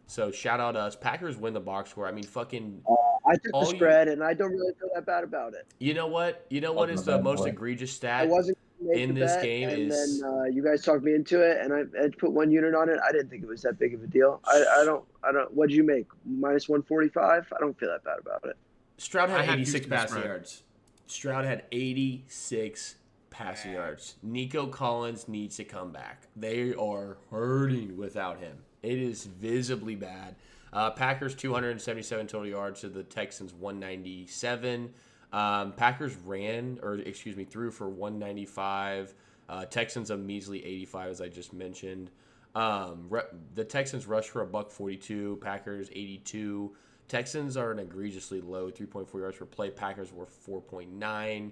So shout out us. Packers win the box score. I mean, fucking. I took the all you- spread, and I don't really feel that bad about it. You know what? You know what Wasn't is a the bad most play. egregious I stat wasn't gonna make in the this bet, game and is. then you guys talked me into it, and I put 1 unit on it. I didn't think it was that big of a deal. I don't. What did you make? Minus 145. I don't feel that bad about it. Stroud I had had 86 Houston passing spread. yards. Stroud had 86 passing yards. Nico Collins needs to come back. They are hurting without him. It is visibly bad. Packers 277 total yards to the Texans 197. Packers threw for 195. Texans a measly 85, as I just mentioned. The Texans rushed for $142. Packers 82. Texans are an egregiously low 3.4 yards per play. Packers were 4.9.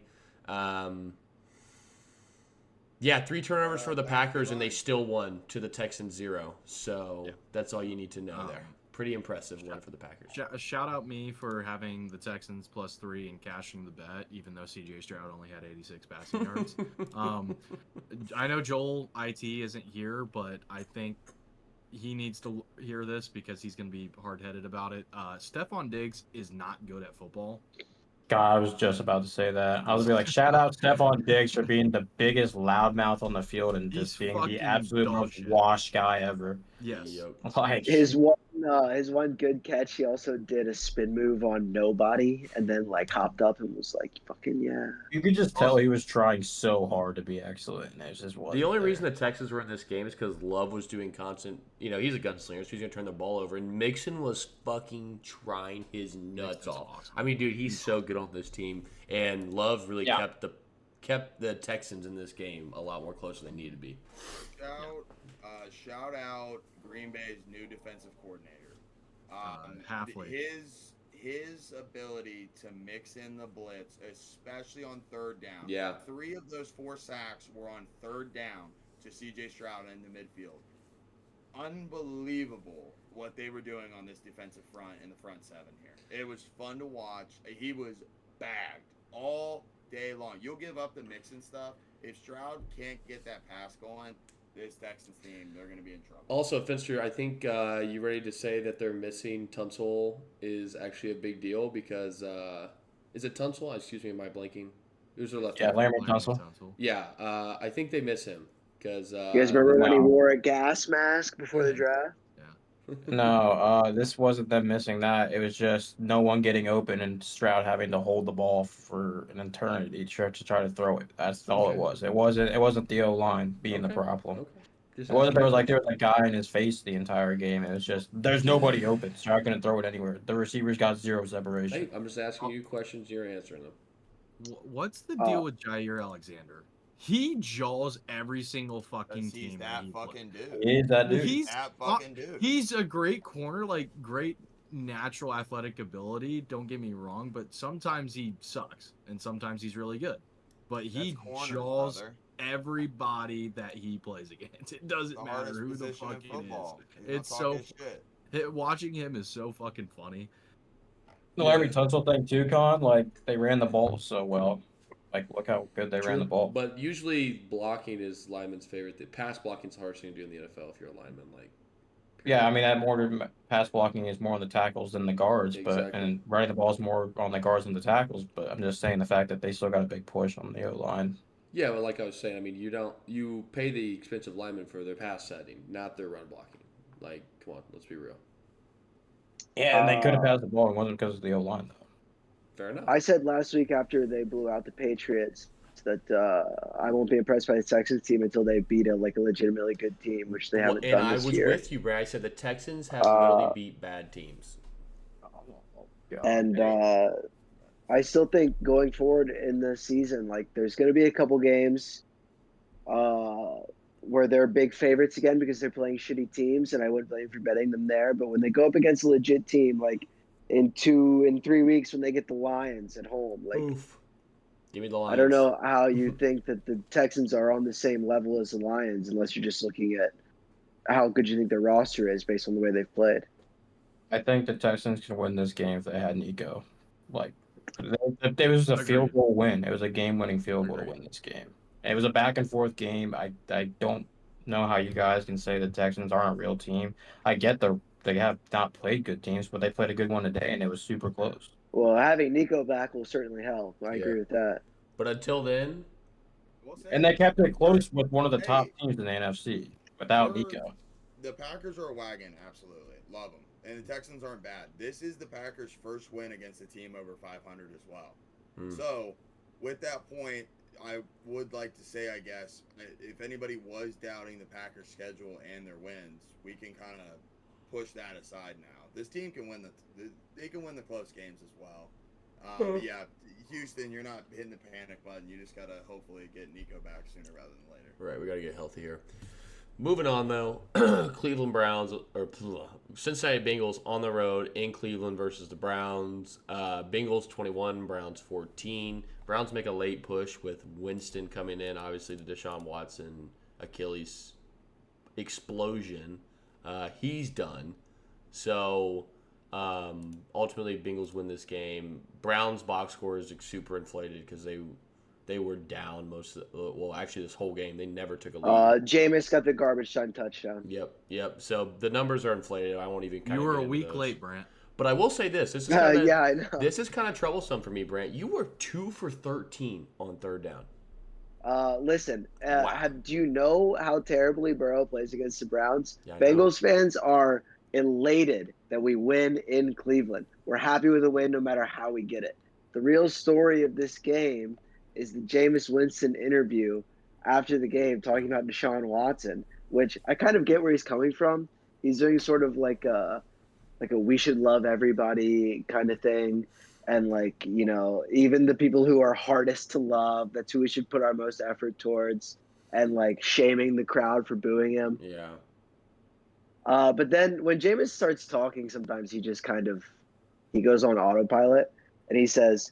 3 turnovers for the Packers, and they still won to the Texans 0. So that's all you need to know there. Pretty impressive win for the Packers. Shout out me for having the Texans +3 and cashing the bet, even though CJ Stroud only had 86 passing yards. I know Joel IT isn't here, but I think he needs to hear this because he's going to be hard-headed about it. Stephon Diggs is not good at football. God, I was just about to say that. I was gonna be like, shout out Stephon Diggs for being the biggest loudmouth on the field and just He's being the fucking absolute dog most shit. washed guy ever. Yes. Yep. Like, His one good catch, he also did a spin move on nobody, and then like hopped up and was like, "Fucking yeah." you could just tell he was trying so hard to be excellent, and it just wasn't. The only there. reason the Texans were in this game is because Love was doing constant. He's a gunslinger, so he's gonna turn the ball over. And Mixon was fucking trying his nuts Mixon's off. awesome. I mean, dude, he's so good on this team, and Love really Yeah. kept the Texans in this game a lot more closer than they needed to be. Shout out Green Bay's new defensive coordinator. Halfway. His ability to mix in the blitz, especially on third down. Yeah. 3 of those 4 sacks were on third down to CJ Stroud in the midfield. Unbelievable what they were doing on this defensive front in the front 7 here. It was fun to watch. He was bagged all day long. You'll give up the mix and stuff. If Stroud can't get that pass going, this Texans team, they're going to be in trouble. Also, Finster, I think you ready to say that they're missing Tunsil is actually a big deal because is it Tunsil? Excuse me, am I blanking? Who's their left? Yeah, tackle? Lambert Tunsil. Yeah, I think they miss him because. You guys remember when he no. wore a gas mask before the draft? No, this wasn't them missing that. It was just no one getting open and Stroud having to hold the ball for an eternity to try to throw it. That's all Okay. it was. It wasn't the O line being the Okay. problem. Okay. Just It wasn't there asking. was a guy in his face the entire game. It was just there's nobody open. Stroud couldn't throw it anywhere. The receivers got 0 separation. Hey, I'm just asking you questions. You're answering them. What's the deal with Jair Alexander? He jaws every single fucking He's team. that he fucking plays. dude. He's that dude. He's That fucking dude. He's a great corner, like great natural athletic ability. Don't get me wrong, but sometimes he sucks and sometimes he's really good. But he That's corners, jaws brother. everybody that he plays against. It doesn't The matter hardest who the position fuck in it football. is. He's It's not so talking shit. watching him is so fucking funny. The Larry Tunsil thing too, Con. Like they ran the ball so well. Like look how good they ran the ball. But usually blocking is lineman's favorite. The pass blocking is the hardest thing to do in the NFL if you're a lineman. Like, Yeah, I mean that more pass blocking is more on the tackles than the guards, but Exactly. and running the ball is more on the guards than the tackles. But I'm just saying the fact that they still got a big push on the O line. yeah, but like I was saying, I mean, you pay the expensive linemen for their pass setting, not their run blocking. Like, come on, let's be real. Yeah, and they couldn't pass the ball. It wasn't because of the O line though. Fair enough. I said last week after they blew out the Patriots that I won't be impressed by the Texans team until they beat a legitimately good team, which they haven't and done I this was year. with you, Brad. I said the Texans have literally beat bad teams. And I still think going forward in the season, like there's going to be a couple games where they're big favorites again because they're playing shitty teams, and I wouldn't blame you for betting them there. But when they go up against a legit team, like in 3 weeks when they get the Lions at home, like Oof. Give me the I don't Lions. know how you think that the Texans are on the same level as the Lions unless you're just looking at how good you think their roster is based on the way they've played. I think the Texans can win this game if they had Nico. Like, it was a Agreed. field goal win. It was a game-winning field goal to Agreed. win this game. And it was a back-and-forth game. I don't know how you guys can say the Texans aren't a real team. I get they have not played good teams, but they played a good one today, and it was super close. Well, having Nico back will certainly help. I Yeah. agree with that. But until then, We'll say And they this, kept it close with one of the top Hey. teams in the NFC without We're- Nico. The Packers are a wagon, absolutely. Love them. And the Texans aren't bad. This is the Packers' first win against a team over 500 as well. So, with that point, I would like to say, I guess, if anybody was doubting the Packers' schedule and their wins, we can kind of push that aside now. This team can win they can win the close games as well. But yeah, Houston, you're not hitting the panic button. You just gotta hopefully get Nico back sooner rather than later. right, we got to get healthy here. Moving on, though, Cleveland Browns or Cincinnati Bengals on the road in Cleveland versus the Browns. Bengals 21, Browns 14. Browns make a late push with Winston coming in. Obviously, the Deshaun Watson Achilles explosion. He's done. So ultimately, Bengals win this game. Browns box score is super inflated because they were down most of actually this whole game. They never took a lead. Jameis got the garbage time touchdown. Yep. So the numbers are inflated. I won't even. You were a get into week those. late, Brant. But I will say this. This is kind of Yeah, I know. This is kind of troublesome for me, Brant. You were 2 for 13 on third down. Listen, Wow. do you know how terribly Burrow plays against the Browns? Yeah, I know. Bengals fans are elated that we win in Cleveland. We're happy with the win no matter how we get it. The real story of this game is the Jameis Winston interview after the game talking about Deshaun Watson, which I kind of get where he's coming from. He's doing sort of like a we should love everybody kind of thing. And like, you know, even the people who are hardest to love, that's who we should put our most effort towards, and like shaming the crowd for booing him. Yeah. But then when Jameis starts talking, sometimes he just kind of he goes on autopilot and he says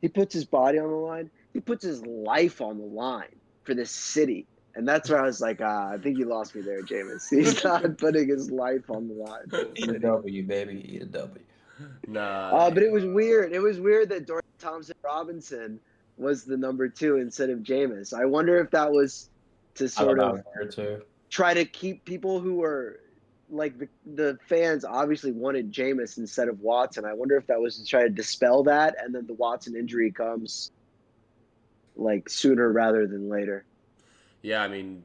he puts his body on the line, he puts his life on the line for this city. And that's where I was like, I think you lost me there, Jameis. He's not putting his life on the line for the Eat a city. W, baby. Eat a W. Nah. But it was weird. It was weird that Dorian Thompson Robinson was the number 2 instead of Jameis. I wonder if that was to I sort thought of that was weird too. try to keep people who were like the fans obviously wanted Jameis instead of Watson. I wonder if that was to try to dispel that, and then the Watson injury comes like sooner rather than later. Yeah, I mean,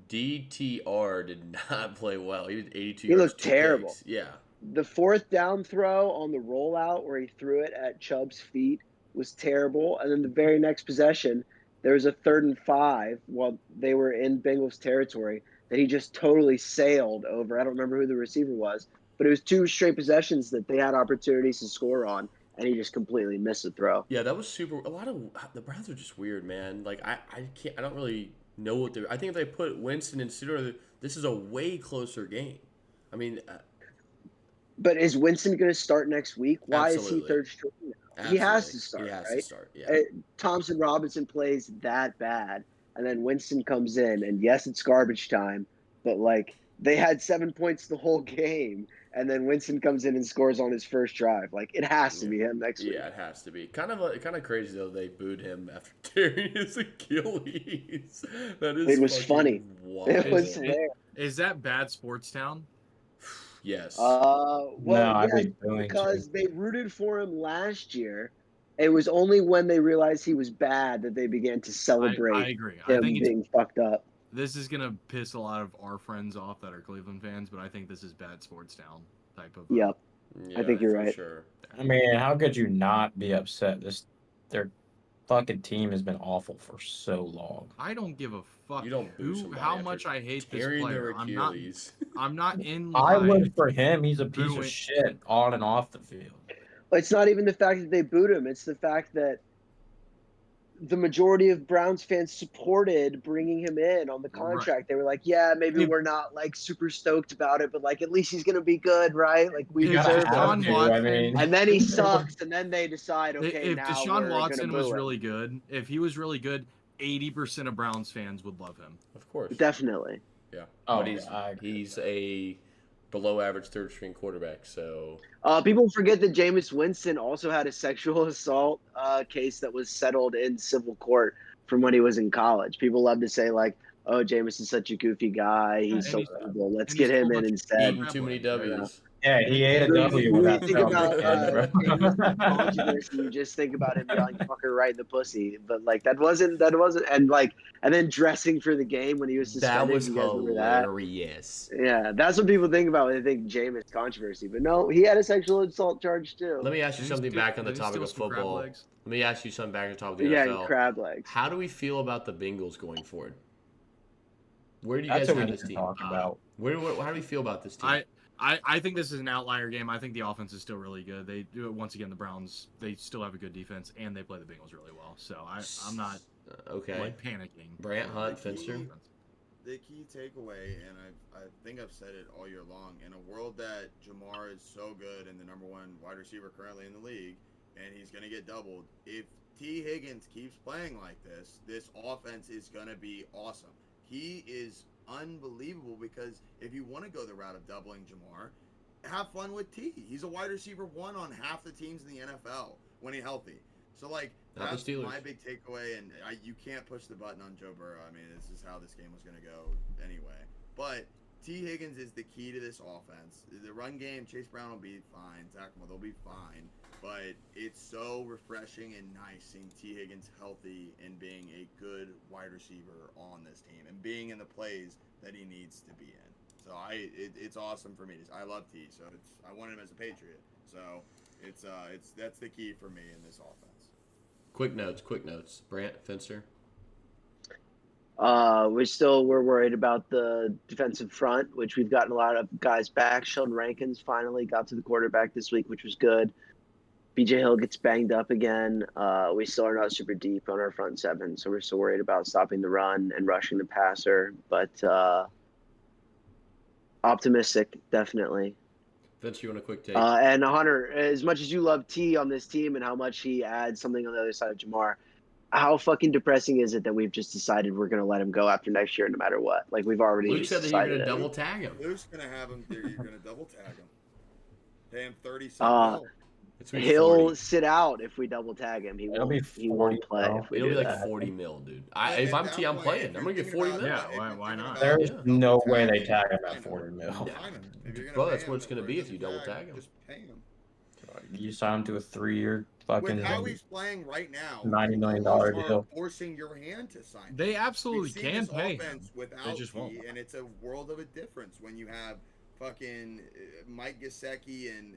DTR did not play well. He did 82 He yards, looked 2 terrible. picks. Yeah. The 4th down throw on the rollout where he threw it at Chubb's feet was terrible. And then the very next possession, there was a 3rd and 5 while they were in Bengals territory that he just totally sailed over. I don't remember who the receiver was, but it was 2 straight possessions that they had opportunities to score on, and he just completely missed the throw. Yeah, that was super. A lot of the Browns are just weird, man. Like I can't. I don't really know what they're. I think if they put Winston and Sidor, this is a way closer game. I mean, But is Winston going to start next week? Why is he Absolutely. 3rd string now? He has to start, He has right? to start. Yeah. Thompson Robinson plays that bad, and then Winston comes in, and yes, it's garbage time, but like they had 7 points the whole game, and then Winston comes in and scores on his first drive. Like it has to be him next week. Yeah, it has to be. Kind of crazy though. They booed him after tearing his Achilles. That is. It was fucking funny. Wild. It was Is- hilarious. Is that bad sports town? Yes. Well, No, I'd yes, be booing because too. they rooted for him last year. It was only when they realized he was bad that they began to I celebrate agree. I him think it's, being fucked up. this is gonna piss a lot of our friends off that are Cleveland fans, but I think this is bad sports town type of. Yep. Yeah, think you're for right. Sure. I mean, how could you not be upset? Their fucking team has been awful for so long. I don't give a fuck You don't boo somebody how after much I hate this tearing player. their Achilles. I'm not in I line. would for him. He's a piece Booing. of shit on and off the field. It's not even the fact that they booed him. It's the fact that the majority of Browns fans supported bringing him in on the contract. Right. They were like, yeah, maybe If- we're not like super stoked about it, but like at least he's gonna be good, right? Like we If deserve Deshaun him. to, I Watson, mean- And then he sucks, and then they decide, okay, if now Deshaun we're gonna Watson boo was him. really good, if he was really good, 80% of Browns fans would love him. Of course. Definitely. Yeah. Oh, but yeah, I agree he's a below average third string quarterback, so People forget that Jameis Winston also had a sexual assault case that was settled in civil court from when he was in college. People love to say like, "Oh, Jameis is such a goofy guy. He's so evil. Let's and he get him stole a in bunch of instead." eating too many crab legs. W's. Yeah, he ate a W with When you that think film. about bro. Jameis' controversy, you just think about him yelling "fucker" right in the pussy. But like that wasn't, and then dressing for the game when he was That suspended. was You guys remember that? hilarious. Yeah, that's what people think about when they think Jameis controversy. But no, he had a sexual assault charge too. Let me ask you Did he something steal- back on the did he topic steal of some crab football. legs? Let me ask you something back on the topic of the Yeah, NFL. crab legs. How do we feel about the Bengals going forward? Where do you That's guys what we have need this to team? talk about. How do we feel about this team? I think this is an outlier game. I think the offense is still really good. They do it once again. The Browns, they still have a good defense, and they play the Bengals really well. So I'm not Okay. like panicking. Brant Hunt, The Finster. The key takeaway, and I think I've said it all year long, in a world that Jamar is so good and the number one wide receiver currently in the league, and he's going to get doubled, if T. Higgins keeps playing like this offense is going to be awesome. He is unbelievable because if you want to go the route of doubling Jamar, have fun with T. He's a wide receiver one on half the teams in the NFL when he's healthy. So, like, Not the that's Steelers. my big takeaway, and you can't push the button on Joe Burrow. I mean, this is how this game was going to go anyway. But T. Higgins is the key to this offense. The run game, Chase Brown will be fine. Zach Moore, they'll be fine. But it's so refreshing and nice seeing T. Higgins healthy and being a good wide receiver on this team and being in the plays that he needs to be in. So it's awesome for me. I love T. So I wanted him as a Patriot. So that's the key for me in this offense. Quick notes. Brant, Finster. We're worried about the defensive front, which we've gotten a lot of guys back. Sheldon Rankins finally got to the quarterback this week, which was good. BJ Hill gets banged up again. We still are not super deep on our front seven, so we're still worried about stopping the run and rushing the passer. But optimistic, definitely. Vince, you want a quick take? And Hunter, as much as you love T on this team and how much he adds something on the other side of Jamar, how fucking depressing is it that we've just decided we're going to let him go after next year no matter what? Like, we've already Luke said that you're decided going to it. double tag him. Luke's gonna have him. You're gonna double tag him. Pay him 30 Uh, mil. It's gonna be He'll 40. sit out if we double tag him. He It'll be won't 40 play mil. if we It'll do be like that. 40 mil, dude. At If I'm that T, I'm point, playing. if I'm you're going to get thinking 40 about- mil. Yeah, if you're why thinking not? about There's double no way they tagging, tag him at sign 40 mil. Sign him. If you're gonna Bro, pay that's him what it's for gonna a be if you double tag, tag him. Just pay him. You sign him to a 3-year fucking With how he's playing right now, $90 million almost are deal. forcing your hand to sign him. They absolutely We've seen can this pay him. offense without They just T, won't. and it's a world of a difference when you have fucking Mike Gesicki and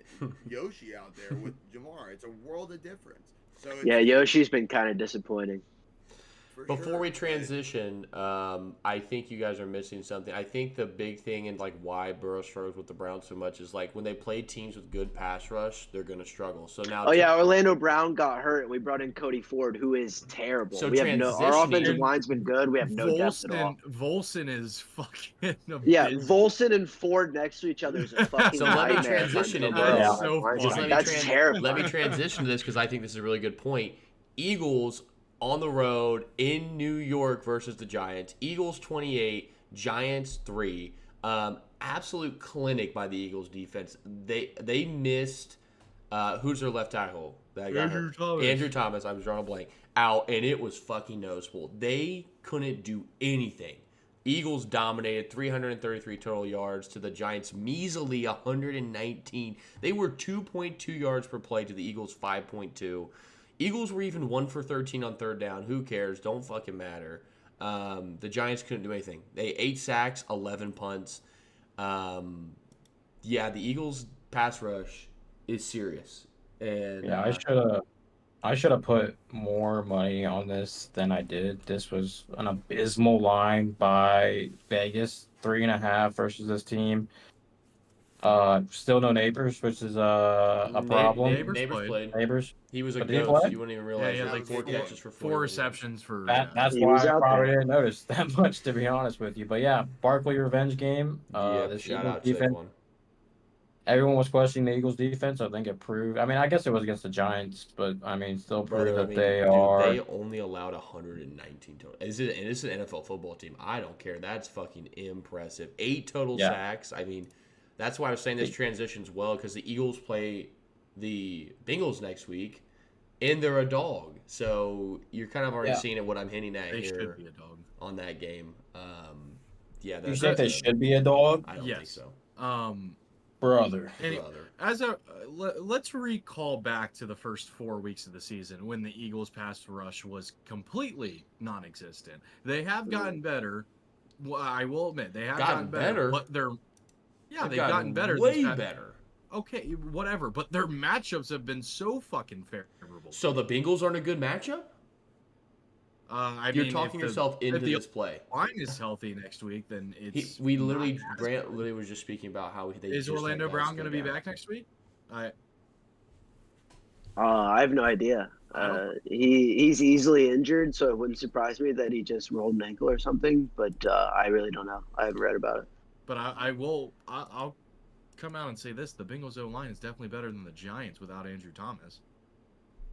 Yoshi out there with Jamar. It's a world of difference. So it's, Yeah, Yoshi's been kind of disappointing. for Before sure, we but- transition, I think you guys are missing something. I think the big thing and like why Burrow struggles with the Browns so much is like when they play teams with good pass rush, they're gonna struggle. So now, Oh yeah, Orlando Brown got hurt, and we brought in Cody Ford, who is terrible. So We have our offensive transitioning- line's been good. We have no depth at all. Volson is fucking Yeah, abysmal. Volson and Ford next to each other is a fucking So let me nightmare. transition for into Burrow this. on that So line. funny. Just That's terrifying. let me transition to this because I think this is a really good point. Eagles on the road in New York versus the Giants. Eagles 28, Giants 3. Absolute clinic by the Eagles defense. They missed who's their left tackle? That guy Andrew hurt. Thomas. Andrew Thomas. I was drawing a blank out, and it was fucking noticeable. They couldn't do anything. Eagles dominated 333 total yards to the Giants' measly 119. They were 2.2 yards per play to the Eagles' 5.2. Eagles were even 1 for 13 on third down. Who cares? Don't fucking matter. The Giants couldn't do anything. They 8 sacks, 11 punts. Yeah, the Eagles' pass rush is serious. And Yeah, I should have put more money on this than I did. This was an abysmal line by Vegas, 3.5 versus this team. Still no neighbors, which is a problem. Neighbors played. Neighbors, He was a but did he ghost. play? You wouldn't even Yeah, realize he had it. like Four four- catches for 4 41 yards. receptions for. That's He why was I out probably there. didn't notice that much, to be honest with you. But yeah, Barkley revenge game. Yep, This shout Eagles out defense. Saquon. Everyone was questioning the Eagles defense. I think it proved. I mean, I guess it was against the Giants, but I mean, still proved Brother, I that mean, they dude, they are. only allowed 119 total. It's an NFL football team. I don't care. That's fucking impressive. 8 total Yeah. sacks. I mean, that's why I was saying this transitions well because the Eagles play the Bengals next week, and they're a dog. So you're kind of already Yeah. seeing it. What I'm hinting at They here should be a dog. on that game. Yeah, You think they should be a dog, I don't think Yes. so, brother? brother. Let's recall back to the first 4 weeks of the season when the Eagles' pass rush was completely non-existent. They have gotten better. Well, I will admit they have gotten better, but they've gotten better. Way better. Okay, whatever. But their matchups have been so fucking favorable. So the Bengals aren't a good matchup. You're mean, talking if yourself into if the this play. line is healthy next week, then it's. Grant literally was just speaking about how they Is just Orlando let guys Brown go going to be down. back next week? I have no idea. He's easily injured, so it wouldn't surprise me that he just rolled an ankle or something. But I really don't know. I haven't read about it. But I'll come out and say this: the Bengals O line is definitely better than the Giants without Andrew Thomas.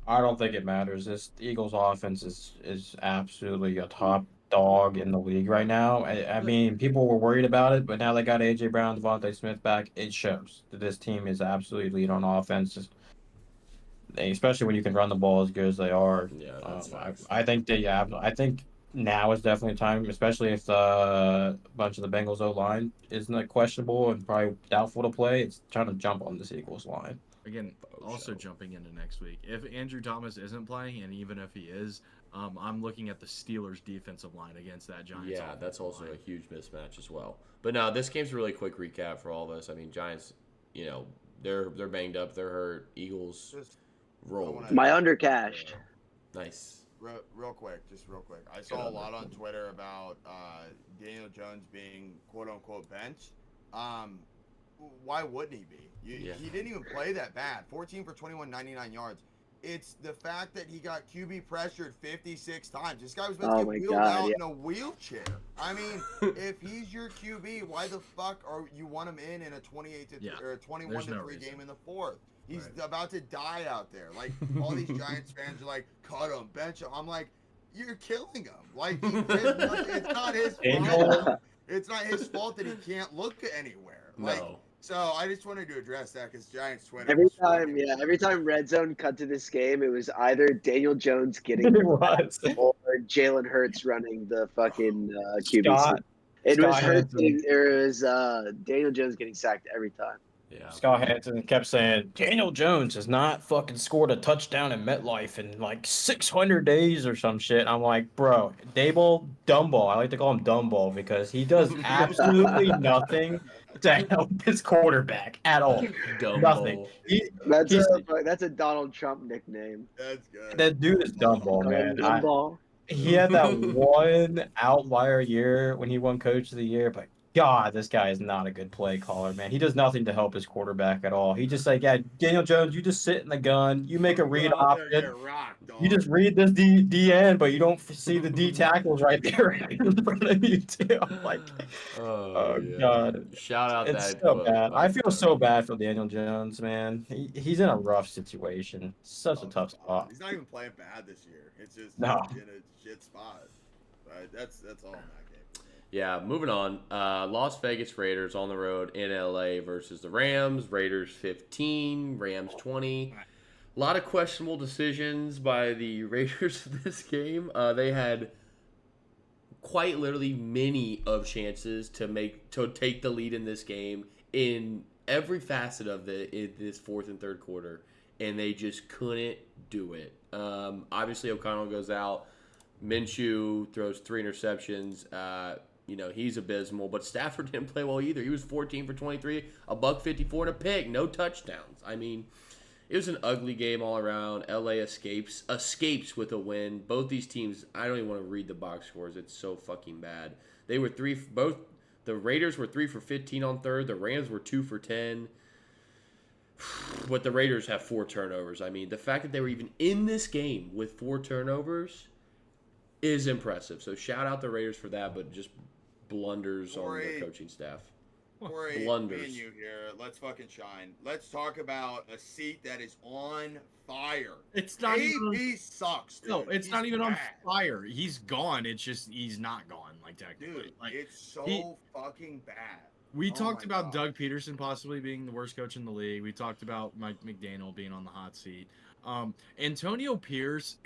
I don't think it matters. This Eagles offense is absolutely a top dog in the league right now. I mean, people were worried about it, but now they got AJ Brown, Devontae Smith back. It shows that this team is absolutely lead on offense, especially when you can run the ball as good as they are. Yeah, that's facts. I think I think now is definitely time, especially if a bunch of the Bengals O line isn't questionable and probably doubtful to play. It's trying to jump on this Eagles line. Again, also jumping into next week. If Andrew Thomas isn't playing, and even if he is, I'm looking at the Steelers' defensive line against that Giants. Yeah, that's also a huge mismatch as well. But no, this game's a really quick recap for all of us. I mean, Giants, they're banged up, they're hurt. Eagles Just rolled. My undercashed. Nice. real quick. I saw a lot on Twitter about Daniel Jones being quote unquote benched. Why wouldn't he be? He didn't even play that bad. 14 for 21, 99 yards. It's the fact that he got QB pressured 56 times. This guy was meant to get wheeled out in a wheelchair. I mean, if he's your QB, why the fuck are you want him in a 28 or a 21-3 game in the fourth? He's about to die out there. Like all these Giants fans are like, cut him, bench him. I'm like, you're killing him. Like it's not his fault. It's not his fault that he can't look anywhere. Like, No. So I just wanted to address that because Giants Twitter. Every time Red Zone cut to this game, it was either Daniel Jones getting It was. or Jalen Hurts running the fucking QB. It was Daniel Jones getting sacked every time. Yeah. Scott Hansen kept saying Daniel Jones has not fucking scored a touchdown in MetLife in like 600 days or some shit. I'm like, bro, Daboll, Dumbo. I like to call him Dumbo because he does absolutely nothing to help his quarterback at all. Dumbo. Nothing. That's a Donald Trump nickname. That's good. That dude is Dumbo, man. Dumbo. He had that one outlier year when he won Coach of the Year, but God, this guy is not a good play caller, man. He does nothing to help his quarterback at all. He just Daniel Jones, you just sit in the gun, you make a read option, you just read this D end, but you don't see the D tackles right there in front of you too. I'm like, oh God, shout out it's that so quote, bad. by I feel the so way. bad for Daniel Jones, man. He's in a rough situation. Such a tough spot. He's not even playing bad this year. It's just No. in a shit spot. Right? That's all in that game. Yeah, moving on. Las Vegas Raiders on the road in LA versus the Rams. Raiders 15, Rams 20. A lot of questionable decisions by the Raiders in this game. They had quite literally many of chances to take the lead in this game in every facet of this fourth and third quarter, and they just couldn't do it. Obviously, O'Connell goes out. Minshew throws 3 interceptions. He's abysmal, but Stafford didn't play well either. He was 14 for 23, a $154 and a pick, no touchdowns. I mean, it was an ugly game all around. LA escapes with a win. Both these teams, I don't even want to read the box scores. It's so fucking bad. They were The Raiders were 3 for 15 on third. The Rams were 2 for 10. But the Raiders have 4 turnovers. I mean, the fact that they were even in this game with 4 turnovers is impressive. So shout out the Raiders for that, but just blunders on their coaching staff. Corey, Blunders. me and you here. Let's fucking shine. Let's talk about a seat that is on fire. It's not AB sucks, dude. No, it's He's not even on bad. fire. He's gone. It's just he's not gone. Like technically, Dude, like it's so fucking bad. we Oh talked my about God. Doug Peterson possibly being the worst coach in the league. We talked about Mike McDaniel being on the hot seat. Antonio Pierce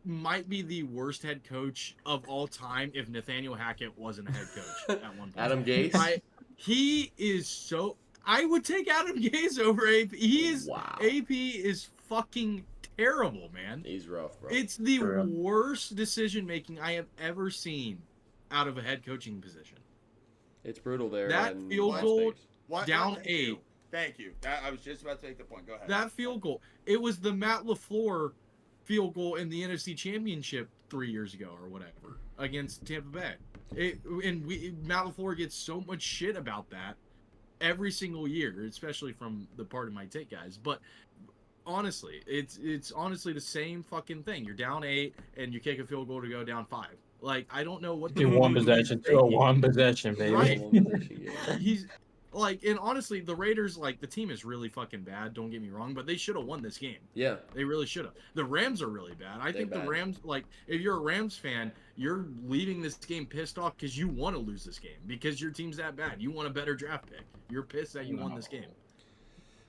might be the worst head coach of all time if Nathaniel Hackett wasn't a head coach at one point. Adam Gase? He is so. I would take Adam Gase over AP. Wow. AP is fucking terrible, man. He's rough, bro. It's the True. worst decision making I have ever seen out of a head coaching position. It's brutal there. That in field Las goal- Vegas. Down Thank 8. you. Thank you. I was just about to take the point. Go ahead. That field goal, it was the Matt LaFleur field goal in the NFC Championship 3 years ago or whatever against Tampa Bay. Matt LaFleur gets so much shit about that every single year, especially from the part of my take guys. But honestly, it's honestly the same fucking thing. You're down 8 and you kick a field goal to go down 5. Like, I don't know what the Do one fuck he's possession, do a thinking. one possession, baby. Right. He's like, and honestly, the Raiders, like, the team is really fucking bad. Don't get me wrong, but they should have won this game. Yeah. They really should have. The Rams are really bad. I think bad. the Rams, like, if you're a Rams fan, you're leaving this game pissed off because you want to lose this game because your team's that bad. You want a better draft pick. You're pissed that you won this game.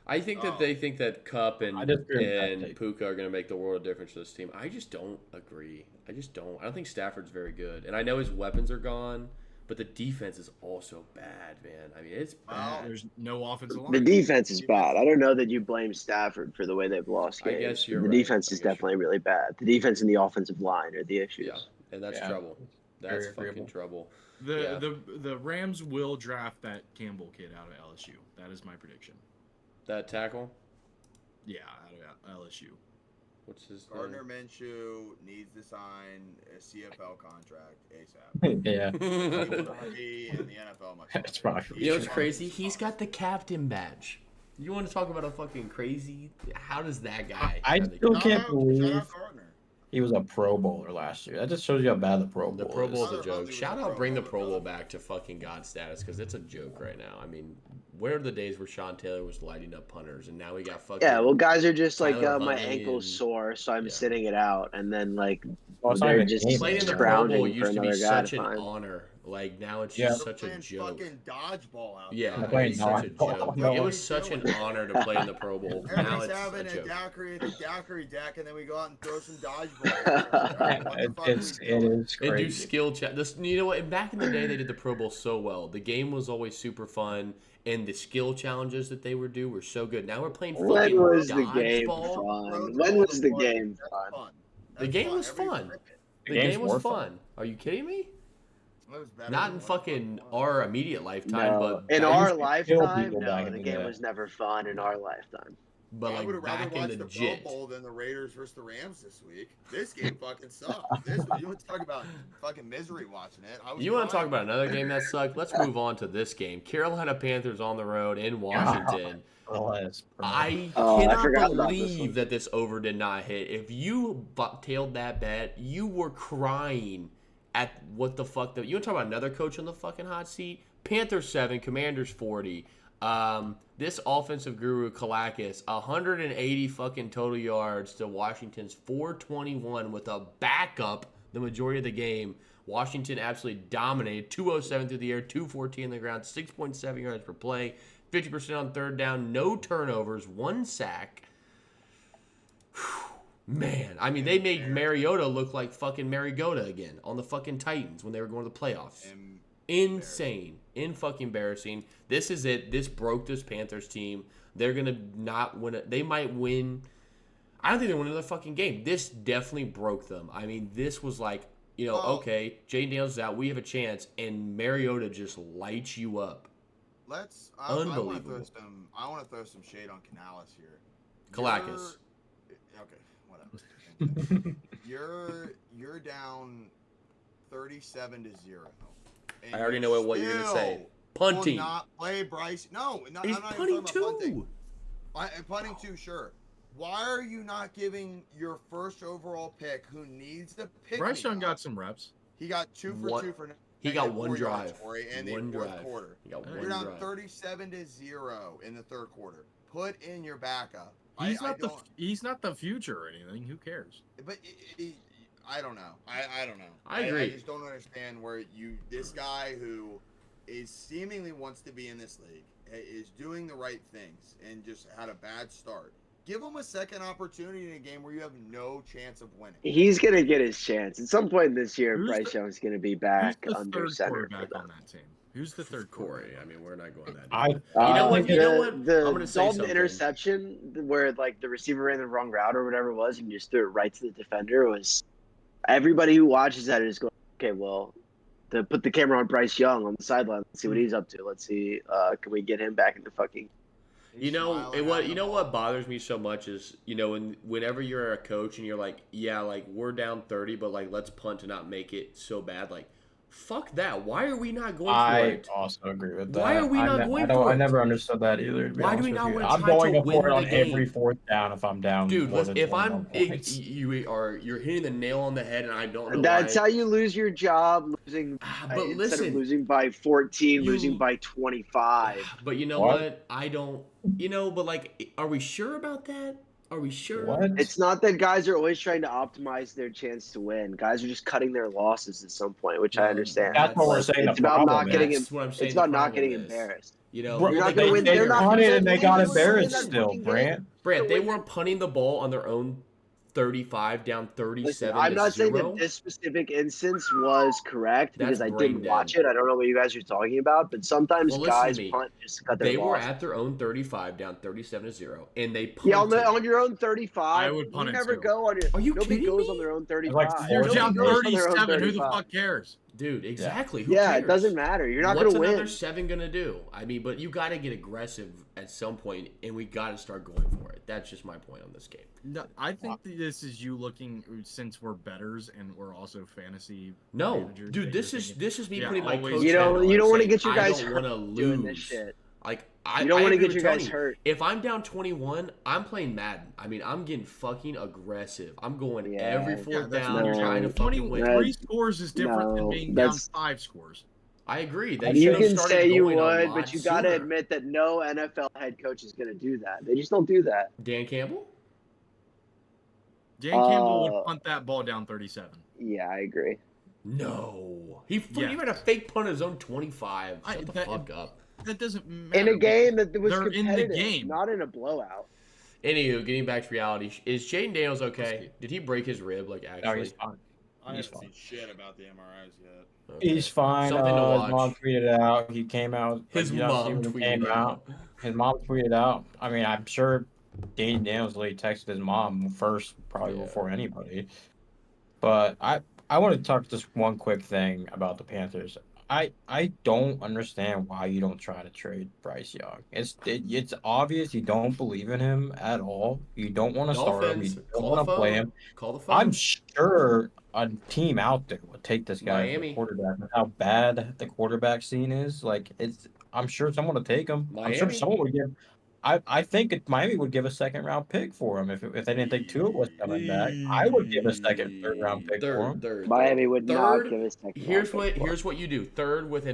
I think that they think that Cup and I disagree with that take. Puka are going to make the world of difference to this team. I just don't agree. I don't think Stafford's very good. And I know his weapons are gone, but the defense is also bad, man. I mean, it's bad. There's no offensive line. The defense is bad. I don't know that you blame Stafford for the way they've lost I games. guess you're the right. defense I is guess you're definitely really bad. The defense and the offensive line are the issues. Yeah, and that's Yeah. trouble. That's Very fucking agreeable. trouble. The Rams will draft that Campbell kid out of LSU. That is my prediction. That tackle? Yeah, out of LSU. What's his Gardner Minshew needs to sign a CFL contract ASAP. Yeah. He will not be in the NFL much That's longer. probably You know what's crazy? He's got the captain badge. You want to talk about a fucking crazy? How does that guy? I have the- still Shout can't out believe Gardner. he was a Pro Bowler last year. That just shows you how bad the Pro Bowl The Pro Bowl is. is a joke. Ugly Shout with the out, bring the Pro Pro Bowl, Bowl brother. back to fucking God status because it's a joke right now. I mean, where are the days where Sean Taylor was lighting up punters and now we got fucking Yeah, well, guys are just like, Tyler my Huntley ankle's and- sore, so I'm yeah. sitting it out, and then like Well, it's not they're even just game. playing in the Pro scrounging Bowl for used to be another guy such to an find. honor. Like now it's Yeah. just They're such a playing joke. fucking dodgeball out Yeah, there. playing it's such a dodgeball. joke. No. It was such an honor to play in the Pro Bowl. Now Everybody's it's having a a joke. daiquiri at the daiquiri deck, and then we go out and throw some dodgeball. What the fuck are we It doing? is They do crazy. skill check. This, you know what? Back in the day, they did the Pro Bowl so well. The game was always super fun, and the skill challenges that they would do were so good. Now we're playing fucking When was the game dodgeball. fun? When was the game That's fun? fun. The That's game fun. was Everybody fun. rip it. The games game was were fun. Are you kidding me? It was better Not than in what fucking it was. our immediate lifetime, No, but in back- our used to kill lifetime, people back no, in the the game day. was never fun in our lifetime. but I would like have rather back in watched the the jit. Pro Bowl than the Raiders versus the Rams this week. This game fucking sucked. This one, you want to talk about fucking misery watching it? I was You want to talk crying. about another game that sucked? Let's move on to this game. Carolina Panthers on the road in Washington. Alas, I Oh, I cannot forgot about this believe one. that this over did not hit. If you tailed that bet, you were crying at what the fuck. You want to talk about another coach on the fucking hot seat? Panthers 7, Commanders 40. This offensive guru, Kalakis, 180 fucking total yards to Washington's 421 with a backup the majority of the game. Washington absolutely dominated. 207 through the air, 214 on the ground, 6.7 yards per play, 50% on third down, no turnovers, 1 sack. Man, I mean, they made Mariota look like fucking Mariota again on the fucking Titans when they were going to the playoffs. Insane. Fucking embarrassing. This is it. This broke this Panthers team. They're going to not win it. They might win. I don't think they win another fucking game. This definitely broke them. I mean, this was like, okay, Jay Daniels is out. We have a chance. And Mariota just lights you up. I want Unbelievable. to throw some shade on Canales here. Kalakis. Okay, whatever. You're down 37-0. and I already you know what you're gonna say. still Punting. Will not play Bryce. No, He's I'm not even punting talking about punting. too. Punting too, sure. Why are you not giving your first overall pick, who needs the pick? Bryce Young got some reps. He got 2 for What? 2 for. He got negative one 4 yards, drive. Corey, in the One fourth drive. quarter. He got You're one down drive. 37-0 in the third quarter. Put in your backup. He's not the future or anything. Who cares? But I don't know. I don't know. I agree. I just don't understand where this guy who is seemingly wants to be in this league is doing the right things and just had a bad start. Give him a second opportunity in a game where you have no chance of winning. He's gonna get his chance at some point this year. Who's Bryce Young's gonna be back Who's the under third center for quarterback them. on that team? Who's the third Corey. quarterback? I mean, we're not going that deep. I You know what? think You know what? The I'm gonna say Dalton something. interception where like the receiver ran the wrong route or whatever it was, and just threw it right to the defender was. Everybody who watches that is going, okay, well, to put the camera on Bryce Young on the sideline, let's see what he's up to. Let's see, can we get him back in the fucking. You know what bothers me so much is, whenever you're a coach and you're like, yeah, like we're down 30, but like let's punt to not make it so bad. Like, fuck that. Why are we not going for it? I also agree with that. Why are we not going for it? I never understood that either. Why do we not want to I'm try going to for it win on the game? every fourth down if I'm down. Dude, more than if 21 points. you're hitting the nail on the head, and I don't know That's why. how you lose your job, losing But instead listen, of losing by 14, losing by 25. But you know what? I don't. But like, are we sure about that? Are we sure? What? It's not that guys are always trying to optimize their chance to win. Guys are just cutting their losses at some point, which I understand. That's what we're saying. It's the about problem not getting. That's what I'm saying. It's about the not problem getting is. embarrassed. Bro, You're not going to win. They They're not punted gonna and they win. got They're gonna win embarrassed that still, fucking game. Brant. Brant, they weren't punting the ball on their own 35 down 37 Listen, I'm not saying that 0. this specific instance was correct because That's I brain didn't dead. watch it. I don't know what you guys are talking about, but sometimes Well, listen to guys me. punt just to cut their They were loss. at their own 35 down 37-0, and they punted. Yeah, on your own 35. I would punt you it never too. go on your. Are you Nobody kidding goes me? on their own 35. Like You're Forty down goes on their own 37. Who the 35. fuck cares? Dude, exactly. Who Yeah, cares? it doesn't matter. You're not What's going to another win. 7 gonna do? I mean, but you got to get aggressive at some point, and we got to start going for it. That's just my point on this game. No, I think that this is you looking, since we're betters and we're also fantasy. No, managers, dude, that this you're is thinking, me yeah, putting my always- coach You hat don't on want to saying, get your guys I don't hurt want to doing this lose. shit. Like You don't I want to agree get with your guys Tony. hurt. If I'm down 21, I'm playing Madden. I mean, I'm getting fucking aggressive. I'm going Yeah. every fourth that's down, when you're trying to down fucking win. 23 scores is different than No, being down that's- 5 scores. I agree. They You should have can started say you going a would, lot but you got to sooner. admit that no NFL head coach is going to do that. They just don't do that. Dan Campbell? Dan Campbell would punt that ball down 37. Yeah, I agree. No. He Yeah. ran a fake punt on his own 25. Shut the that- fuck up. That doesn't matter. In a game that was They're in the competitive, game. not in a blowout. Anywho, getting back to reality, is Jaden Daniels okay? Did he break his rib? Like, No, actually? he's fine. I He's haven't fine. seen shit about the MRIs yet. Okay. He's fine. Something to watch. His mom tweeted it out. He came out. His mom tweeted out. His mom tweeted out. I mean, I'm sure Dane Daniels literally texted his mom first, probably Yeah. before anybody. But I want to talk just one quick thing about the Panthers. I don't understand why you don't try to trade Bryce Young. It's obvious you don't believe in him at all. You don't want to start him. You Dolphins, don't call the want to play phone. him. Call the phone. I'm sure a team out there would take this guy as Miami. a quarterback. With how bad the quarterback scene is, like I'm sure someone would take him. I'm sure Miami. someone would give. I think Miami would give a second round pick for him if they didn't think Tua was coming back. I would give a second, third round pick for him. Miami would not Third, give a second. Here's round pick for him. what you do. Third with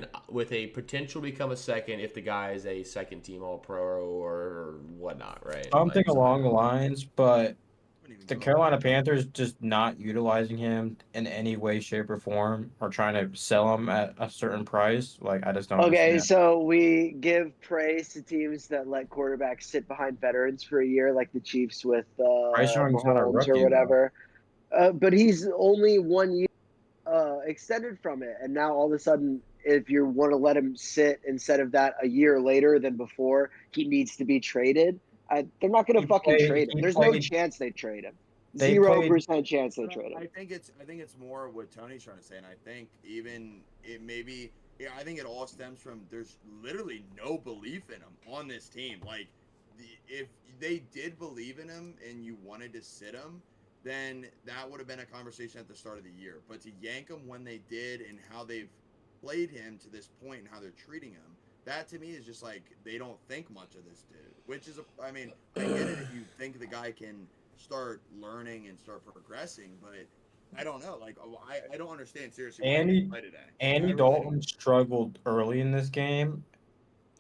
a potential to become a second if the guy is a second team All Pro or whatnot, right? Something Like, along the lines, but Wouldn't even the go Carolina there. Panthers just not utilizing him in any way, shape, or form, or trying to sell him at a certain price. Like I just don't. Okay, understand. so we give praise to teams that let quarterbacks sit behind veterans for a year, like the Chiefs with Bryce Young's not a Mahomes rookie, or whatever. But he's only 1 year extended from it, and now all of a sudden, if you want to let him sit instead of that a year later than before, he needs to be traded. They're not going to fucking trade him. There's no chance they trade him. They 0% chance they But trade him. I think it's more what Tony's trying to say, and I think even it maybe I think it all stems from there's literally no belief in him on this team. Like if they did believe in him and you wanted to sit him, then that would have been a conversation at the start of the year. But to yank him when they did and how they've played him to this point and how they're treating him, that to me is just like they don't think much of this dude. Which is, I mean, I get it if you think the guy can start learning and start progressing, but I don't know. Like, I don't understand seriously why he didn't play today. Andy Dalton struggled early in this game,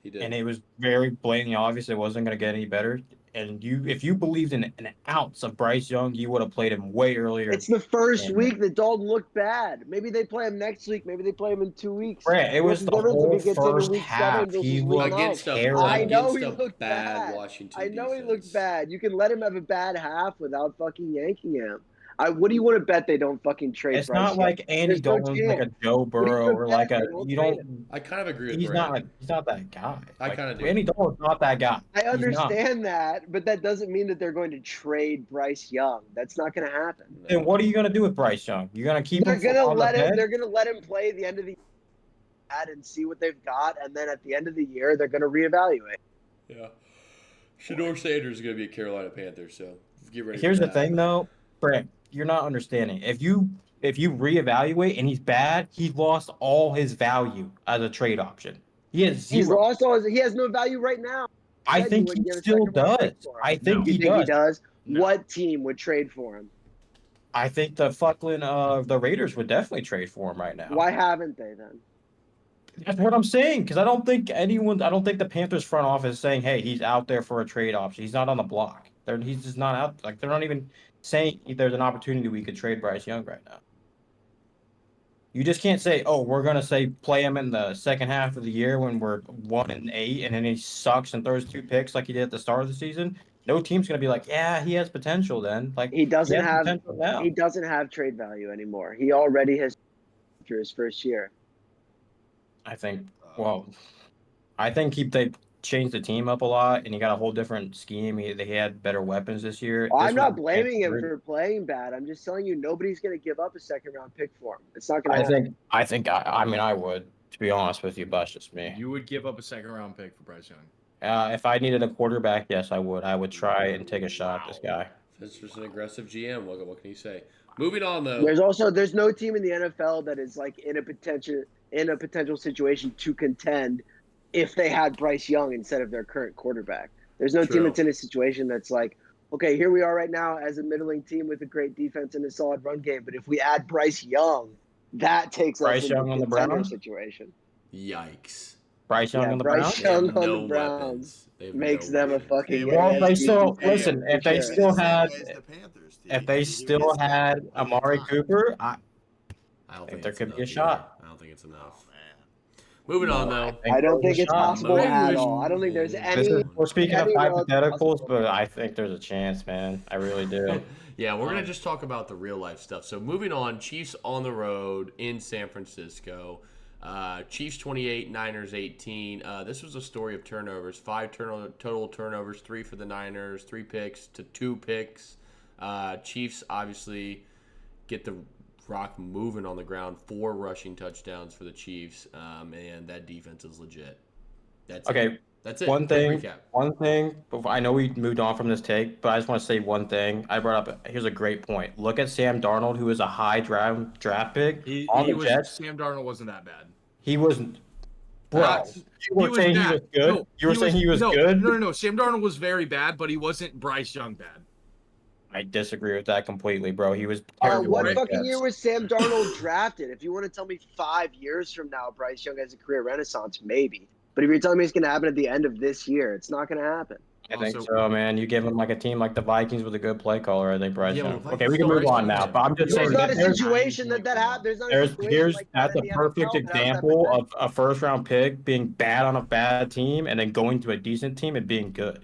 He did. and it was very blatantly obvious it wasn't going to get any better. And if you believed in an ounce of Bryce Young, you would have played him way earlier. It's the first And- week that Dalton looked bad. Maybe they play him next week. Maybe they play him in 2 weeks. Brett, it was What's the difference if whole he gets in first week 7 half. versus He week looked 9? Against a, terrible. I know against he a looked bad bad. Washington I know he defense. looked bad. You can let him have a bad half without fucking yanking him. What do you want to bet they don't fucking trade It's Bryce not Young? like Andy There's no Dalton's like a chance. Joe What do you Burrow wanna or bet? like a They won't you trade don't. him. I kind of agree with He's Brad. not that guy. I kinda do. Andy Dalton's not that guy. I He's not. understand that, but that doesn't mean that they're going to trade Bryce Young. That's not going to happen. Then what are you gonna do with Bryce Young? You're gonna keep They're him gonna on the let him. bench? They're gonna let him play the end of the year and see what they've got, and then at the end of the year, they're gonna reevaluate. Yeah. Shador Sanders is going to be a Carolina Panther, so get ready Here's for the that. thing, though, Brett. You're not understanding. If you reevaluate and he's bad, he lost all his value as a trade option. He has He's zero. lost all his. He has no value right now. I Said you think wouldn't he give a still second-round pick does. for him. I think No. You he think he does. does? No. What team would trade for him? I think the fucking the Raiders would definitely trade for him right now. Why haven't they then? That's what I'm saying. Because I don't think the Panthers front office is saying, "Hey, he's out there for a trade option. He's not on the block. He's just not out. Like they're not even saying there's an opportunity we could trade Bryce Young right now." You just can't say, "Oh, we're gonna say play him in the second half of the year when we're 1-8, and then he sucks and throws 2 picks like he did at the start of the season." No team's gonna be like, "Yeah, he has potential." Then, like He doesn't has have. potential now. He doesn't have trade value anymore. He already has after his first year. I think. Well, I think they changed the team up a lot, and he got a whole different scheme. They had better weapons this year. I'm This was not blaming him weird. for playing bad. I'm just telling you, nobody's going to give up a second-round pick for him. It's not going to happen. I mean, I would, to be honest with you, but that's just me. You would give up a second-round pick for Bryce Young. If I needed a quarterback, yes, I would. I would try and take a shot at this guy. That's just an aggressive GM. What can you say? Moving on, though. There's no team in the NFL that is like in a potential situation to contend if they had Bryce Young instead of their current quarterback. There's no team True. that's in a situation that's like, okay, here we are right now as a middling team with a great defense and a solid run game, but if we add Bryce Young, that takes us Bryce into Young a on the contender Browns? situation. Yikes. Bryce Young Yeah, on the Bryce Browns? They have Young on no the Browns weapons. They have makes no them a weapons. fucking Well, AFC they still contender listen. for If they sure. still had, the Panthers, if they still had Amari Cooper, I don't think think there it's could be a enough shot. either. I don't think it's enough. Man. Moving on, though. I don't think there's it's a shot. possible at all. I don't think there's any. We're speaking of any relative hypotheticals, possibility. but I think there's a chance, man. I really do. Yeah, we're going to just talk about the real life stuff. So moving on, Chiefs on the road in San Francisco. Chiefs 28, Niners 18. This was a story of turnovers. 5 total turnovers, 3 for the Niners, 3 picks to 2 picks. Chiefs obviously get the rock moving on the ground. 4 rushing touchdowns for the Chiefs, and that defense is legit. That's Okay, it. That's it. One Quick thing, recap. I know we moved on from this take, but I just want to say one thing. I brought up, here's a great point. Look at Sam Darnold, who is a high draft pick on the Jets. Sam Darnold wasn't that bad. He wasn't, bro. Facts. You were saying he was good? No, You were saying he was good? No. Sam Darnold was very bad, but he wasn't Bryce Young bad. I disagree with that completely, bro. He was terrible. What on the fucking Jets. year was Sam Darnold drafted? If you want to tell me 5 years from now, Bryce Young has a career renaissance, maybe. But if you're telling me it's going to happen at the end of this year, it's not going to happen. I think Also- so, man. You give him like a team like the Vikings with a good play caller. I think Bryce Yeah, Young. well, Okay, we can move Vikings on don't now. have But I'm just There's saying not a that situation that happens. There's not a situation like that that's a in the perfect NFL that has that example potential. of a first round pick being bad on a bad team and then going to a decent team and being good.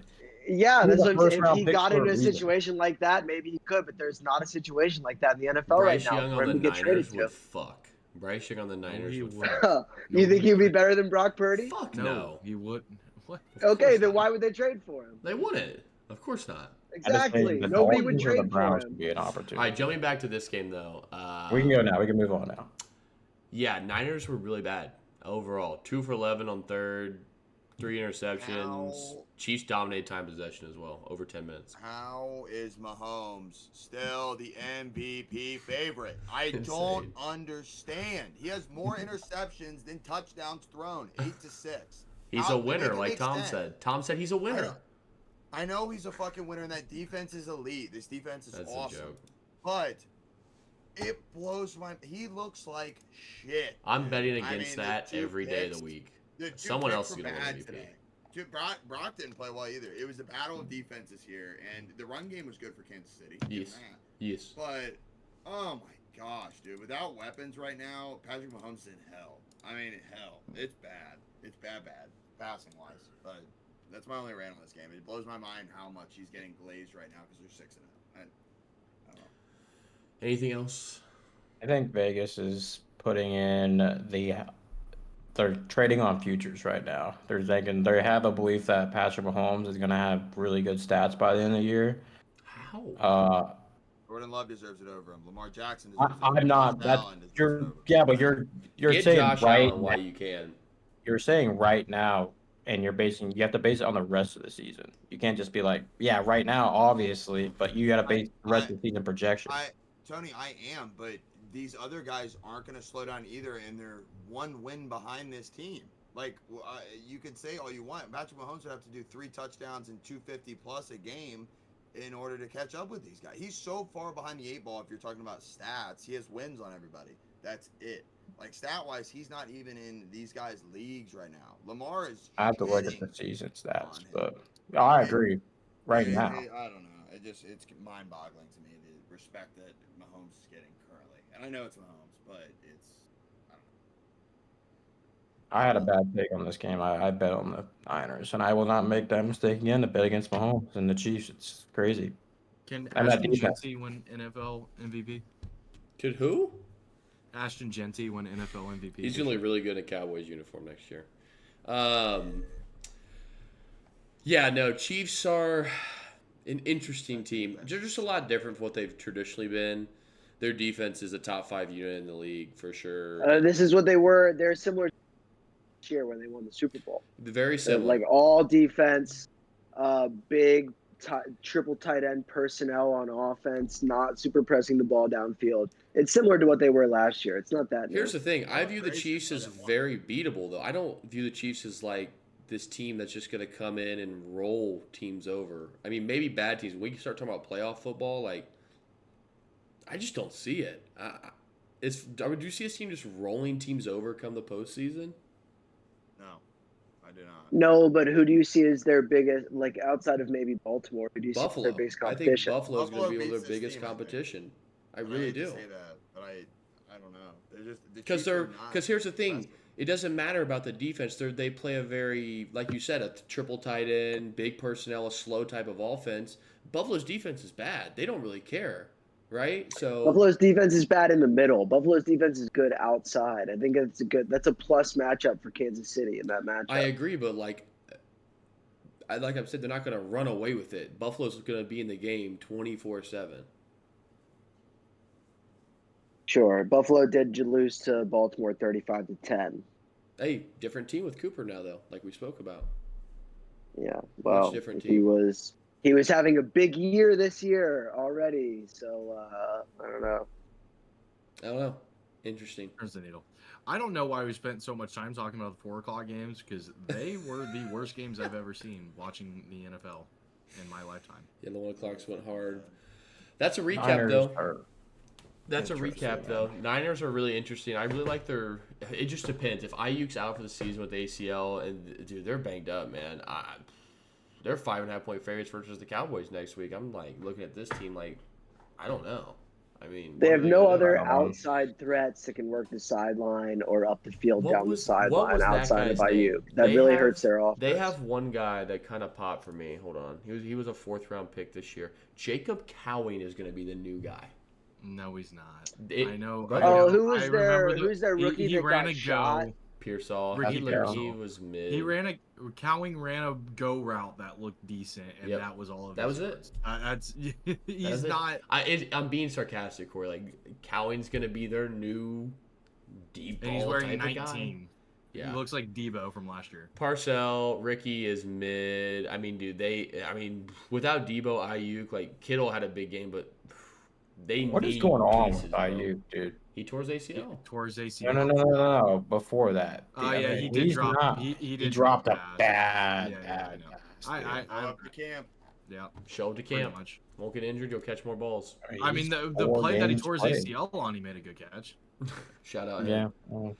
Yeah, He that's was a what I'm saying. If first-round he pick got for a into a reason. situation like that, maybe he could, but there's not a situation like that in the NFL Bryce right now Young for on him the to get traded Niners would fuck. Bryce Young on the Niners he would would. fuck. You think he'd be better than Brock Purdy? Fuck No, no. he would. What? Of Okay, course then not. why would they trade for him? They wouldn't. Of course not. I just think Exactly. the Nobody would Dolphins or the trade for Browns him. would be an opportunity. All right, jumping back to this game, though. We can go now. We can move on now. Yeah, Niners were really bad overall. 2 for 11 on third. 3 interceptions. How- Chiefs dominated time possession as well, over 10 minutes. How is Mahomes still the MVP favorite? I don't Insane. understand. He has more interceptions than touchdowns thrown, 8-6. He's How- a winner, make it like make Tom sense. said. Tom said he's a winner. I know he's a fucking winner, and that defense is elite. This defense is That's awesome. a joke. But it blows my. He looks like shit. I'm dude. betting I against mean, the that two every day of picks- the week. the two Someone picks else is were going to win bad MVP. today. Brock didn't play well either. It was a battle of defenses here, and the run game was good for Kansas City. Give Yes. them that. Yes. But oh my gosh, dude! Without weapons right now, Patrick Mahomes is in hell. I mean, hell. It's bad. It's bad, passing wise. But that's my only rant on this game. It blows my mind how much he's getting glazed right now because they're 6-0. I don't know. Anything else? I think Vegas is putting in they're trading on futures right now. They're thinking they have a belief that Patrick Mahomes is going to have really good stats by the end of the year. How? Jordan Love deserves it over him. Lamar Jackson I, deserves it over him. I'm not. Josh That's Allen deserves it you're. over him. Yeah, but you're Get saying Josh right. Allen while you can. You're saying right now, and you have to base it on the rest of the season. You can't just be like, yeah, right now, obviously, but you got to base the rest of the season projection. Tony, I am, but these other guys aren't going to slow down either, and they're one win behind this team. Like, you can say all you want. Patrick Mahomes would have to do 3 touchdowns and 250 plus a game in order to catch up with these guys. He's so far behind the 8 ball if you're talking about stats. He has wins on everybody. That's it. Like, stat-wise, he's not even in these guys' leagues right now. Lamar is I have to look at shitting the season stats, on him. but I agree. Right now, I don't know. It's mind-boggling to me the respect that Mahomes is getting currently. And I know it's Mahomes, but it's I don't know. I had a bad take on this game. I bet on the Niners, and I will not make that mistake again to bet against Mahomes and the Chiefs. It's crazy. Can And that Ashton defense. Genty win NFL MVP? Could who? Ashton Genty win NFL MVP. He's going to look really good in Cowboys uniform next year. Yeah, no, Chiefs are an interesting team. They're just a lot different from what they've traditionally been. Their defense is a top 5 unit in the league for sure. This is what they were. They're similar to this year when they won the Super Bowl. Very They're similar. like all defense, big triple tight end personnel on offense, not super pressing the ball downfield. It's similar to what they were last year. It's not that new. Here's the thing. I Oh, view the crazy. Chiefs as very beatable, though. I don't view the Chiefs as like this team that's just going to come in and roll teams over. I mean, maybe bad teams. When you start talking about playoff football, like, I just don't see it. Do you see a team just rolling teams over come the postseason? No, I do not. No, but who do you see as their biggest, like outside of maybe Baltimore? Who do you see as Buffalo. their biggest I think competition? Buffalo's going to be Buffalo their beats this biggest team, I think. competition. I I really hate to do. say that, but I don't know. They're just Because here's the thing, impressive. it doesn't matter about the defense. They play a very, like you said, a triple tight end, big personnel, a slow type of offense. Buffalo's defense is bad. They don't really care, right? So Buffalo's defense is bad in the middle. Buffalo's defense is good outside. I think that's a plus matchup for Kansas City in that matchup. I agree, but like I've said, they're not going to run away with it. Buffalo's going to be in the game 24/7. Sure. Buffalo did lose to Baltimore 35-10. Hey, different team with Cooper now, though, like we spoke about. Yeah. Well, different he team. was having a big year this year already. So I don't know. I don't know. Interesting. Turns the needle. I don't know why we spent so much time talking about the 4 o'clock games because they were the worst games I've ever seen watching the NFL in my lifetime. Yeah, the 1 o'clocks went hard. That's a recap, Niners though. are That's a interesting, recap, though. Niners are really interesting. I really like their. It just depends. If Ayuk's out for the season with ACL, and dude, they're banged up, man. They're 5.5 point favorites versus the Cowboys next week. I'm like looking at this team, like I don't know. I mean, They what have are no gonna do? other I don't know. outside threats that can work the sideline or up the field What down was- the what sideline was that outside of guy's Ayuk. name? That They really have- hurts their offense. They have one guy that kind of popped for me. Hold on, he was a 4th round pick this year. Jacob Cowing is going to be the new guy. No, he's not. It- I know. Oh, I know. who was I their- remember who's their rookie he that ran got a shot? go. Pearsall. Ricky He Pearsall. was mid. He ran Cowing ran a go route that looked decent, and Yep. that was all of That his was it. yards. That's he's That's it. not. I'm being sarcastic, Corey. Like Cowing's going to be their new deep And he's ball wearing type of guy. 19. Yeah. He looks like Debo from last year. Parcell, Ricky is mid. I mean, dude, without Debo, Ayuk, like Kittle had a big game, but they What is need going on pieces, with bro. Ayuk, dude? He tore his ACL. Towards No, ACL. no. Before that. Oh, I yeah, mean, he did he's drop. not- He did dropped drop a pass. bad, Yeah, I know. pass, dude. I Up to camp. yeah, Show up to pretty camp. much. Won't get injured. You'll catch more balls. I mean, He's the 4 play that he games tore his played. ACL on, he made a good catch. Shout out him. Yeah. Well,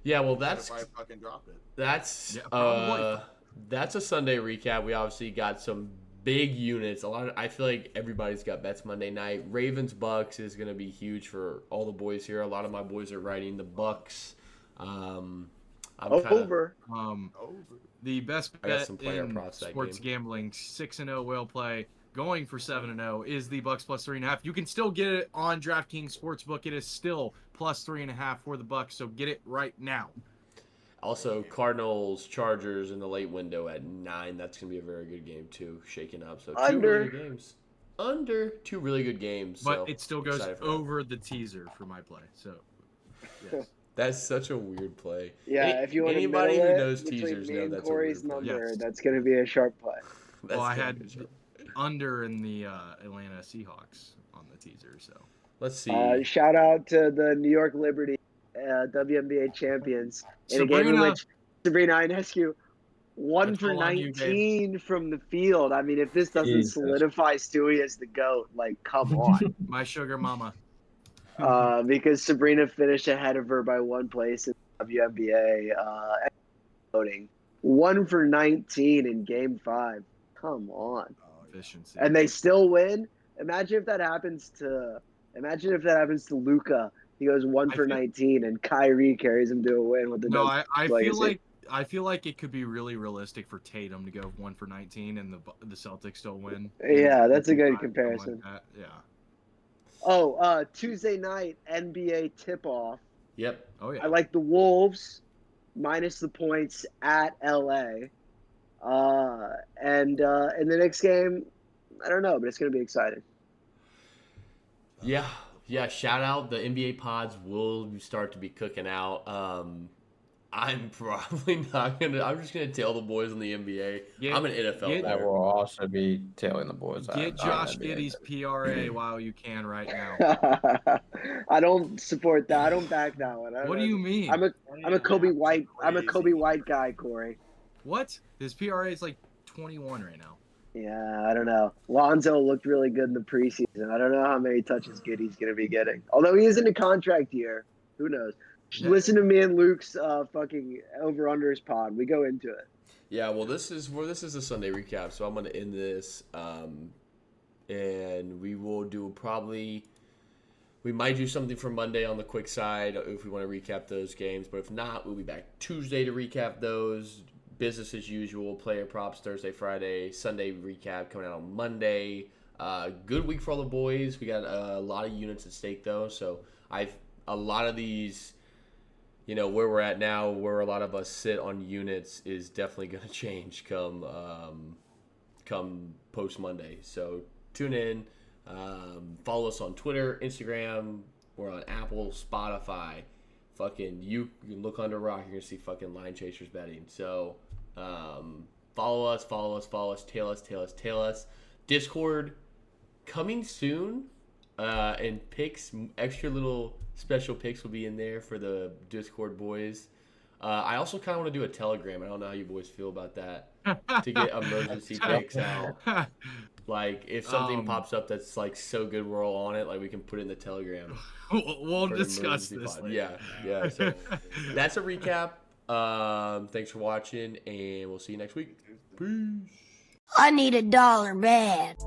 Yeah, well, Should've that's probably fucking dropped it. Yeah, probably. That's a Sunday recap. We obviously got some big units. I feel like everybody's got bets Monday night. Ravens Bucks is going to be huge for all the boys here. A lot of my boys are writing the Bucks. Over. The best I got bet some player in props that sports game. gambling, 6-0 whale play, going for 7-0 is the Bucks plus 3.5. You can still get it on DraftKings Sportsbook. It is still plus 3.5 for the Bucks, so get it right now. Also, Cardinals, Chargers in the late window at 9. That's going to be a very good game, too, shaking up. So, two really good games. Under 2 really good games. But so it still goes excited for that. over the teaser for my play. So, yes. That's such a weird play. Yeah, if you want anybody to who middle knows it between teasers me know and that's Corey's a weird play. number, Yes. that's going to be a sharp play. That's Well, I gonna had be sharp. under in the Atlanta Seahawks on the teaser. So, Let's see. Shout out to the New York Liberty WNBA champions in a game in Sabrina- which Sabrina Ionescu 1 That's for all on you, 19 from the field. I mean, if this doesn't Jesus. solidify Stewie as the GOAT, like, come on. my sugar mama. Because Sabrina finished ahead of her by 1 place in the WNBA voting. 1 for 19 in Game 5. Come on. Efficiency. And they still win. Imagine if that happens to Luca. He goes 1 I for feel- 19, and Kyrie carries him to a win with the No, Nuggets I legacy. feel like it could be really realistic for Tatum to go 1 for 19 and the Celtics still win. Yeah, that's a good Something like comparison. that. Yeah. Oh, Tuesday night NBA tip-off. Yep. Oh yeah. I like the Wolves minus the points at LA. And in the next game, I don't know, but it's going to be exciting. Yeah. Yeah. Shout out. The NBA pods will start to be cooking out. I'm probably not going to. I'm just going to tell the boys in the NBA. I'm an NFL get- I player. will also be tailing the boys. Get Josh Giddey's PRA while you can right now. I don't support that. I don't back that one. What do you mean? I'm a Kobe White. I'm a Kobe White guy, Corey. What? His PRA is like 21 right now. Yeah, I don't know. Lonzo looked really good in the preseason. I don't know how many touches Giddey's going to be getting. Although he is in a contract year. Who knows? Yeah. Listen to me and Luke's fucking over-unders pod. We go into it. Yeah. Well, this is a Sunday recap, so I'm going to end this, and we will do we might do something for Monday on the quick side if we want to recap those games. But if not, we'll be back Tuesday to recap those. Business as usual, player props Thursday, Friday, Sunday recap coming out on Monday. Good week for all the boys. We got a lot of units at stake though, so a lot of these, where we're at now, where a lot of us sit on units is definitely going to change come post Monday. So tune in, follow us on Twitter, Instagram. We're on Apple, Spotify. Fucking you can look under a rock, you're gonna see fucking line chasers betting. So follow us, tail us. Discord coming soon, and picks, extra little special picks will be in there for the Discord boys. I also kind of want to do a Telegram. I don't know how you boys feel about that, to get emergency picks out. Like if something pops up that's like so good we're all on it, like we can put it in the Telegram. We'll for discuss emergency this pod. later. Yeah. So that's a recap. Thanks for watching, and we'll see you next week. Peace. I need $1 bad.